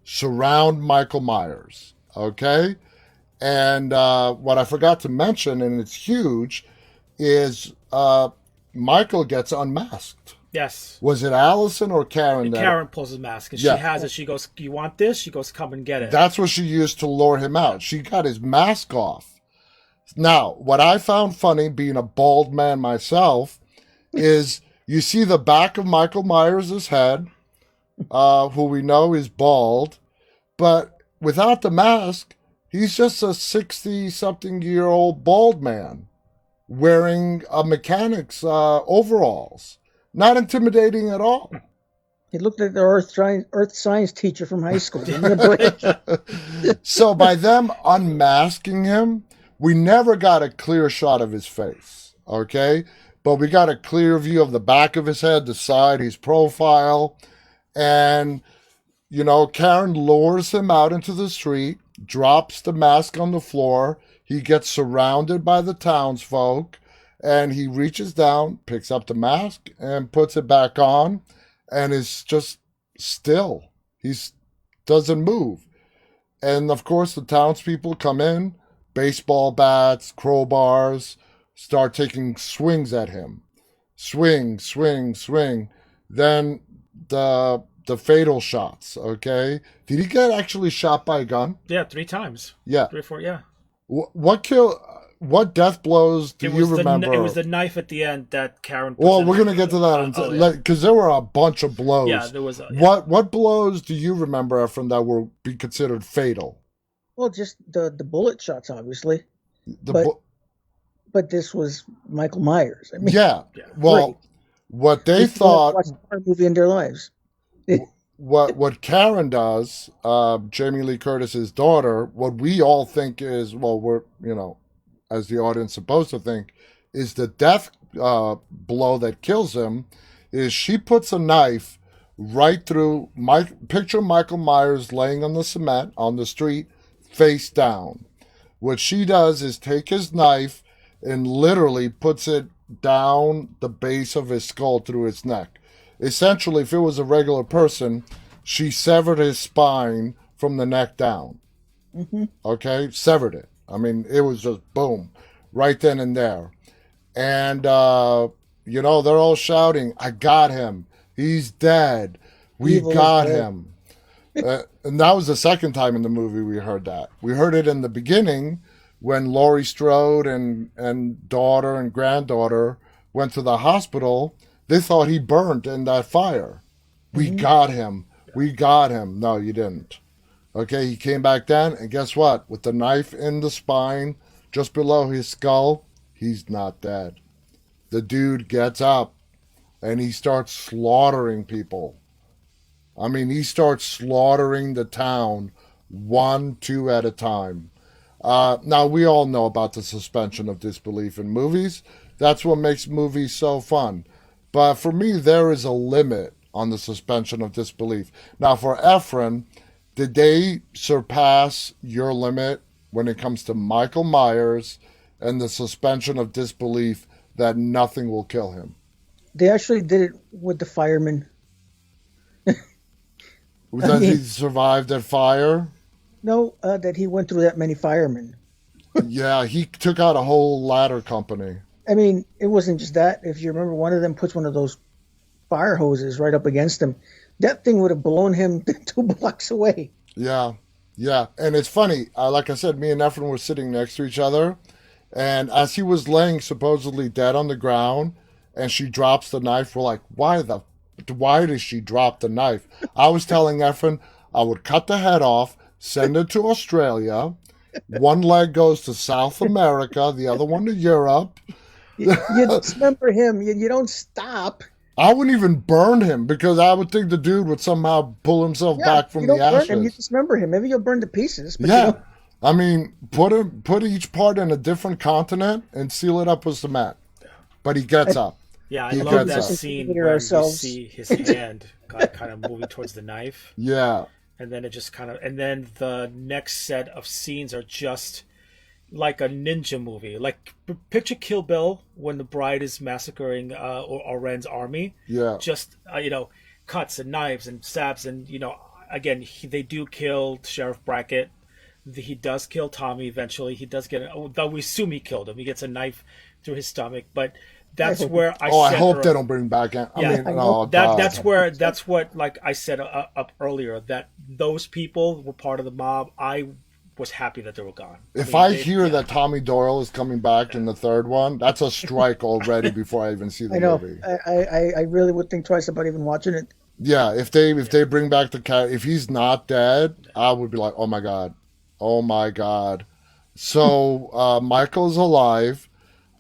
surround Michael Myers. Okay? And what I forgot to mention, and it's huge, is Michael gets unmasked. Yes. Was it Allison or Karen? Karen pulls his mask and Yeah. she has it. She goes, "You want this?" She goes, "Come and get it." That's what she used to lure him out. She got his mask off. Now, what I found funny, being a bald man myself, is you see the back of Michael Myers' head, who we know is bald, but without the mask, he's just a 60-something-year-old bald man wearing a mechanic's overalls. Not intimidating at all. He looked like the earth science teacher from high school. Give me a break. So by them unmasking him, we never got a clear shot of his face, okay? But we got a clear view of the back of his head, the side, his profile, and, Karen lures him out into the street, drops the mask on the floor. He gets surrounded by the townsfolk, and he reaches down, picks up the mask, and puts it back on, and is just still. He doesn't move. And of course, the townspeople come in, baseball bats, crowbars, start taking swings at him. Swing, swing, swing. Then the fatal shots, okay? Did he get actually shot by a gun? Yeah, 3 times. Yeah. 3 or 4, yeah. What death blows do you remember? It was the knife at the end that Karen put Well, in we're the- going to get to that yeah. because there were a bunch of blows. Yeah, there was. What blows do you remember, Ephraim, that will be considered fatal? Well, just the bullet shots, obviously. The But- bu- But this was Michael Myers. I mean, yeah. Yeah. Well, Right. what they people thought, watched a horror movie in their lives. what Karen does, Jamie Lee Curtis's daughter, what we all think is, well, we're as the audience supposed to think, is the death blow that kills him, is she puts a knife right through picture Michael Myers laying on the cement on the street, face down. What she does is take his knife and literally puts it down the base of his skull through his neck. Essentially, if it was a regular person, she severed his spine from the neck down. Mm-hmm. Okay? Severed it. I mean, it was just boom, right then and there. And they're all shouting, "I got him. He's dead. We Evil is got dead. him." And that was the second time in the movie we heard that. We heard it in the beginning when Laurie Strode and daughter and granddaughter went to the hospital. They thought he burned in that fire. We got him. We got him. No, you didn't. Okay, he came back then, and guess what? With the knife in the spine, just below his skull, he's not dead. The dude gets up and he starts slaughtering people. I mean, he starts slaughtering the town one, two at a time. Now, we all know about the suspension of disbelief in movies. That's what makes movies so fun. But for me, there is a limit on the suspension of disbelief. Now, for Efren, did they surpass your limit when it comes to Michael Myers and the suspension of disbelief that nothing will kill him? They actually did it with the fireman. That he survived that fire? No, that he went through that many firemen. Yeah, he took out a whole ladder company. I mean, it wasn't just that. If you remember, one of them puts one of those fire hoses right up against him. That thing would have blown him 2 blocks away. Yeah, yeah. And it's funny, like I said, me and Efren were sitting next to each other. And as he was laying supposedly dead on the ground and she drops the knife, we're like, why does she drop the knife? I was telling Efren I would cut the head off, send it to Australia. One leg goes to South America, the other one to Europe. You dismember him. You don't stop. I wouldn't even burn him because I would think the dude would somehow pull himself Yeah, back from you the don't burn ashes. him. You dismember him. Maybe you'll burn to pieces. But you Yeah. don't. I mean, put each part in a different continent and seal it up with cement. But he gets up. Yeah, I He love gets that up. scene Consider when ourselves. you see his hand kind of moving towards the knife, Yeah. and then it just kind of, and then the next set of scenes are just like a ninja movie. Like picture Kill Bill when the bride is massacring Oren's army. Yeah. Just cuts and knives and stabs, and again they do kill Sheriff Brackett. He does kill Tommy eventually. He does get, though we assume he killed him. He gets a knife through his stomach, but that's where I. Oh, I said hope ear- they don't bring back. I Yeah, mean, I oh, God. that's what, like I said up earlier, that those people were part of the mob. I was happy that they were gone. If I hear that Tommy Doyle is coming back in the third one, that's a strike already before I even see the I know. movie. I really would think twice about even watching it. Yeah, if they bring back the cat, if he's not dead, I would be like, oh my God. Oh my God. So Michael's alive.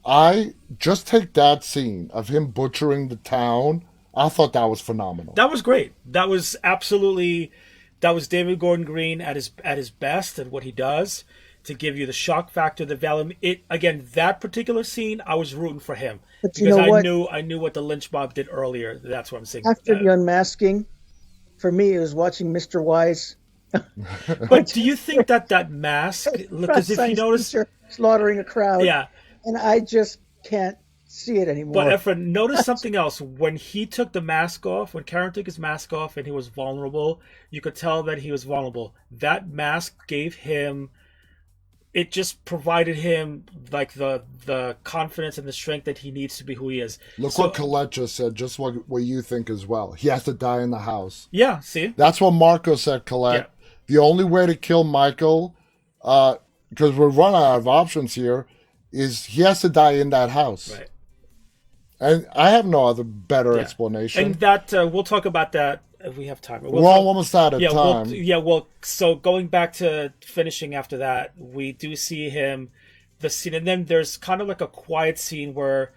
I just take that scene of him butchering the town. I thought that was phenomenal. that was great. That was absolutely, that was David Gordon Green at his best and what he does to give you the shock factor, the value. It again, that particular scene, I was rooting for him But you because know what? I knew what the lynch mob did earlier. That's what I'm saying. After the unmasking, for me, it was watching Mr. Wise. But do you think that mask? Because if you Science notice, teacher slaughtering a crowd. yeah. And I just can't see it anymore. But Efren, notice something else. When he took the mask off, when Karen took his mask off and he was vulnerable, you could tell that he was vulnerable. That mask gave him, it just provided him like the confidence and the strength that he needs to be who he is. Look what Colette just said, just what you think as well. He has to die in the house. Yeah, see? That's what Marco said, Colette. The only way to kill Michael, because we're running out of options here, is he has to die in that house. Right. And I have no other better explanation. And that we'll talk about that if we have time. We're almost out of time. Well, so going back to finishing after that, we do see him, the scene, and then there's kind of like a quiet scene where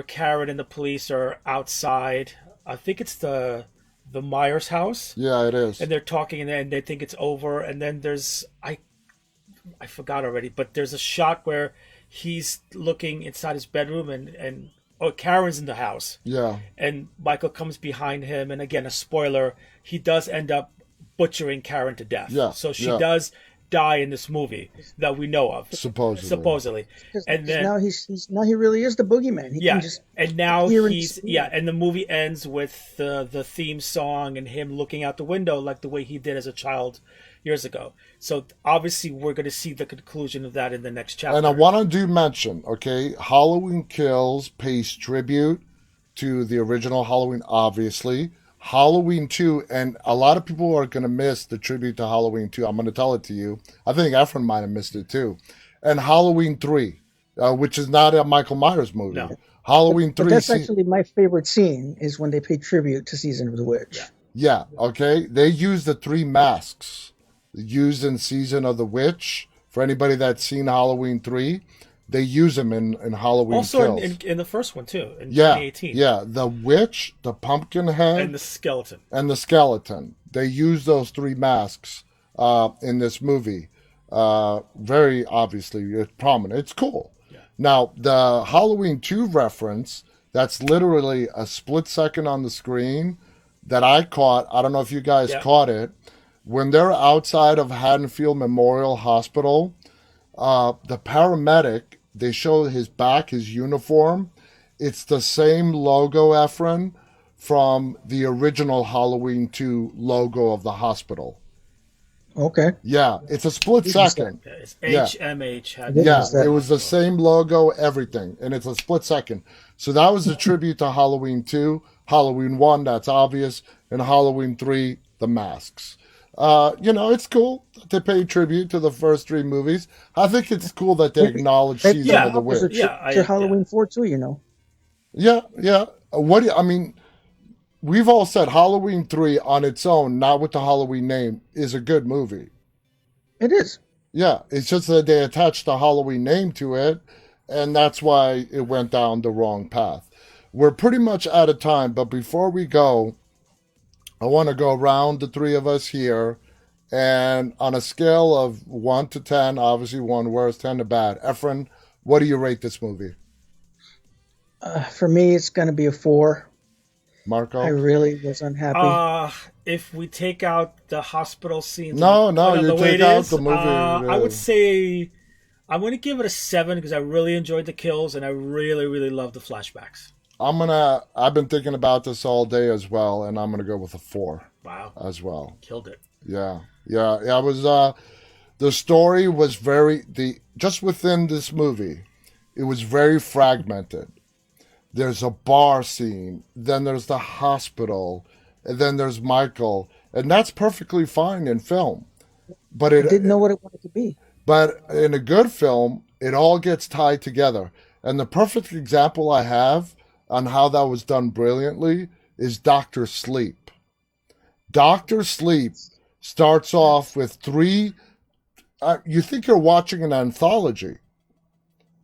Karen and the police are outside. I think it's the Myers house, Yeah, it is. and they're talking, and they think it's over. And then there's I forgot already, but there's a shot where he's looking inside his bedroom, and Karen's in the house. Yeah. And Michael comes behind him, and again, a spoiler, he does end up butchering Karen to death. Yeah, So she yeah. does die in this movie that we know of. Supposedly. And then now now he really is the boogeyman. He yeah, can just and now hear and he's see. and the movie ends with the theme song and him looking out the window like the way he did as a child years ago. So obviously we're going to see the conclusion of that in the next chapter. And I want to mention, okay, Halloween Kills pays tribute to the original Halloween, obviously. Halloween 2, and a lot of people are going to miss the tribute to Halloween 2. I'm going to tell it to you. I think Efren might have missed it too. And Halloween 3, which is not a Michael Myers movie. No. Halloween 3. But that's actually my favorite scene is when they pay tribute to Season of the Witch. Yeah, okay. They use the 3 masks used in Season of the Witch. For anybody that's seen Halloween 3, they use them in Halloween Also Kills. in the first one too, in Yeah, 2018. yeah. The witch, the pumpkin head, And the skeleton. and the skeleton. They use those 3 masks in this movie. Very obviously, it's prominent. It's cool. Yeah. Now, the Halloween 2 reference, that's literally a split second on the screen that I caught. I don't know if you guys caught it. When they're outside of Haddonfield Memorial Hospital, the paramedic, they show his back, his uniform. It's the same logo, Efren, from the original Halloween 2 logo of the hospital. Okay. Yeah, it's a split second. Yeah, it's Yeah. HMH. Yeah, it was the same logo, everything, and it's a split second. So that was a tribute to Halloween 2, Halloween 1, that's obvious, and Halloween 3, the masks. It's cool that they pay tribute to the first 3 movies. I think it's cool that they acknowledge Season of the There's a Witch. to Halloween 4 too, you know. Yeah. We've all said Halloween 3 on its own, not with the Halloween name, is a good movie. It is. Yeah, it's just that they attached the Halloween name to it, and that's why it went down the wrong path. We're pretty much out of time, but before we go, I want to go around the 3 of us here, and on a scale of 1 to 10, obviously 1 worst, 10 to bad. Efren, what do you rate this movie? For me, it's going to be a 4. Marco? I really was unhappy. If we take out the hospital scenes, No, the you way take it out is, the movie. I would say I'm going to give it a 7 because I really enjoyed the kills and I really, really love the flashbacks. I've been thinking about this all day as well, and I'm gonna go with a 4. Wow, as well. killed it. Yeah. I was. The story was just within this movie, it was very fragmented. There's a bar scene, then there's the hospital, and then there's Michael, and that's perfectly fine in film. But I didn't know what it wanted to be. But in a good film, it all gets tied together. And the perfect example I have on how that was done brilliantly is Doctor Sleep. Doctor Sleep starts off with 3. You think you're watching an anthology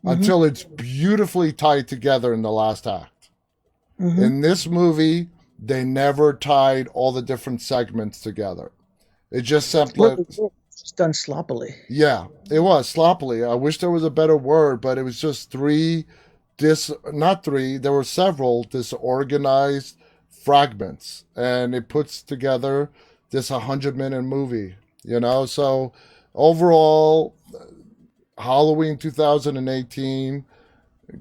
until it's beautifully tied together in the last act. In this movie, they never tied all the different segments together. It just simply... It's done sloppily. Yeah, it was sloppily. I wish there was a better word, but it was just not 3, there were several disorganized fragments, and it puts together this 100-minute movie, So overall, Halloween 2018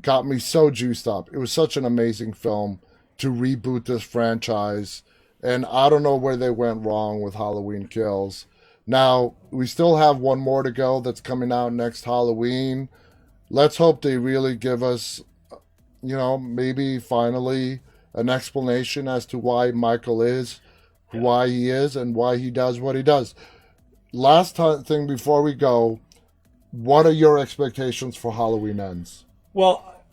got me so juiced up. It was such an amazing film to reboot this franchise, and I don't know where they went wrong with Halloween Kills. Now, we still have 1 more to go that's coming out next Halloween. Let's hope they really give us, maybe finally an explanation as to why Michael is why he is and why he does what he does. Last thing before we go, what are your expectations for Halloween Ends? Well,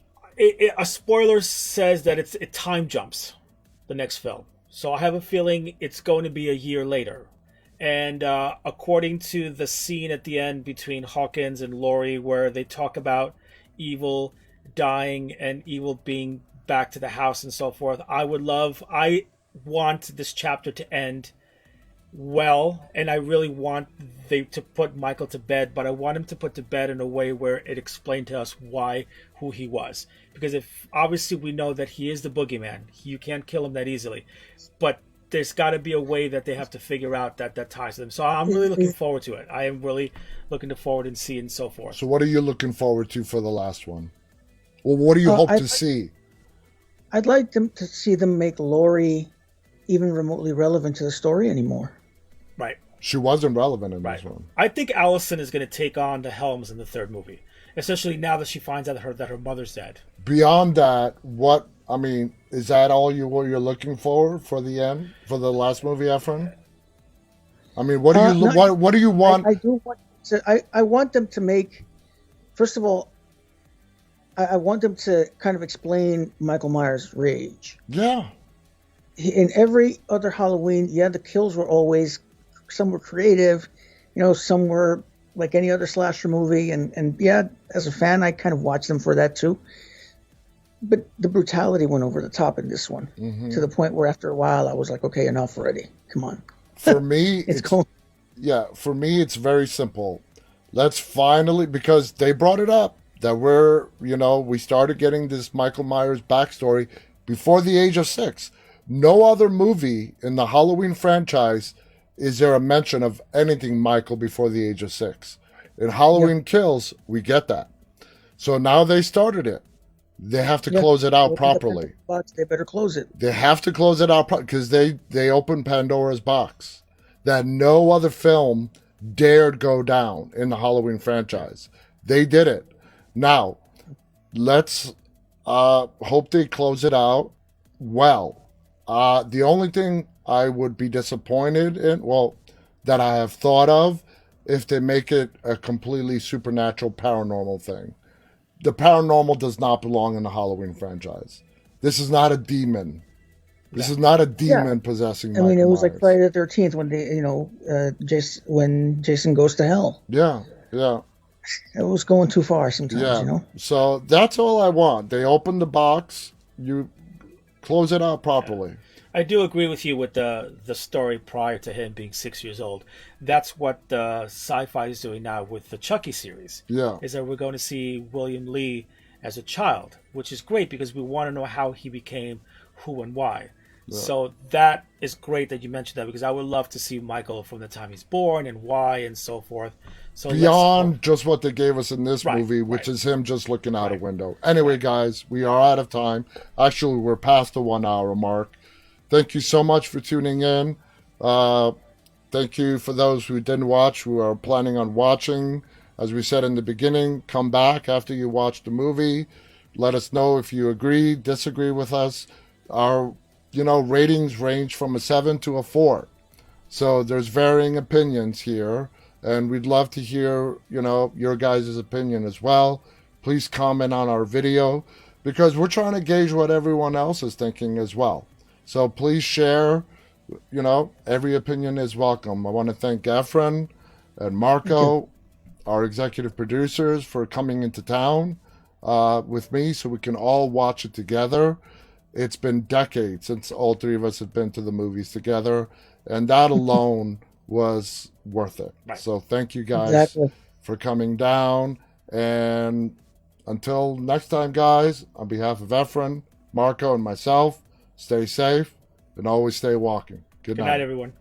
a spoiler says that it time jumps the next film. So I have a feeling it's going to be a year later. And according to the scene at the end between Hawkins and Laurie, where they talk about evil dying and evil being back to the house and so forth, I want this chapter to end well, and I really want to put Michael to bed, but I want him to put to bed in a way where it explained to us who he was. Because if obviously we know that he is the boogeyman, you can't kill him that easily, but there's got to be a way that they have to figure out that ties to them. So I'm really looking forward to it. I am really looking forward and see and so forth. So what are you looking forward to for the last one? Well, what do you hope to see? I'd like to see them make Laurie even remotely relevant to the story anymore. Right. She wasn't relevant in this one. I think Allison is going to take on the helms in the 3rd movie, especially now that she finds out that her mother's dead. Beyond that, Is that all what you're looking for the end for the last movie, Efren? I mean, No, what do you want? I do want to. I want them to make. First of all, I want them to kind of explain Michael Myers' rage. Yeah, In every other Halloween, yeah, the kills were always some were creative, some were like any other slasher movie, and yeah, as a fan, I kind of watched them for that too. But the brutality went over the top in this one, to the point where after a while, I was like, okay, enough already. Come on, for me, it's cool. yeah, for me, it's very simple. Let's finally, because they brought it up that we started getting this Michael Myers backstory before the age of 6. No other movie in the Halloween franchise is there a mention of anything Michael before the age of 6. In Halloween Kills, we get that. So now they started it. They have to close it out properly. They better close it. They have to close it out because they opened Pandora's box that no other film dared go down in the Halloween franchise. They did it. Now, let's hope they close it out well. The only thing I would be disappointed in, that I have thought of, if they make it a completely supernatural paranormal thing. The paranormal does not belong in the Halloween franchise. This is not a demon. This is not a demon possessing Michael It was Myers. like Friday the 13th when when Jason goes to hell. Yeah. It was going too far sometimes, Yeah. So that's all I want. They open the box. You close it out properly. I do agree with you with the story prior to him being 6 years old. That's what Sci-Fi is doing now with the Chucky series. Yeah. Is that we're going to see William Lee as a child, which is great because we want to know how he became who and why. Yeah. So that is great that you mentioned that, because I would love to see Michael from the time he's born and why and so forth. So beyond just what they gave us in this movie, which is him just looking out a window. Anyway, guys, we are out of time. Actually, we're past the 1 hour mark. Thank you so much for tuning in. Thank you for those who didn't watch, who are planning on watching. As we said in the beginning, come back after you watch the movie. Let us know if you agree, disagree with us. Our, ratings range from a 7 to a 4. So there's varying opinions here. And we'd love to hear, your guys' opinion as well. Please comment on our video, because we're trying to gauge what everyone else is thinking as well. So please share, every opinion is welcome. I want to thank Efren and Marco, our executive producers, for coming into town with me so we can all watch it together. It's been decades since all three of us have been to the movies together, and that alone was worth it. Right. So thank you guys for coming down. And until next time, guys, on behalf of Efren, Marco, and myself, stay safe and always stay walking. Good night, everyone.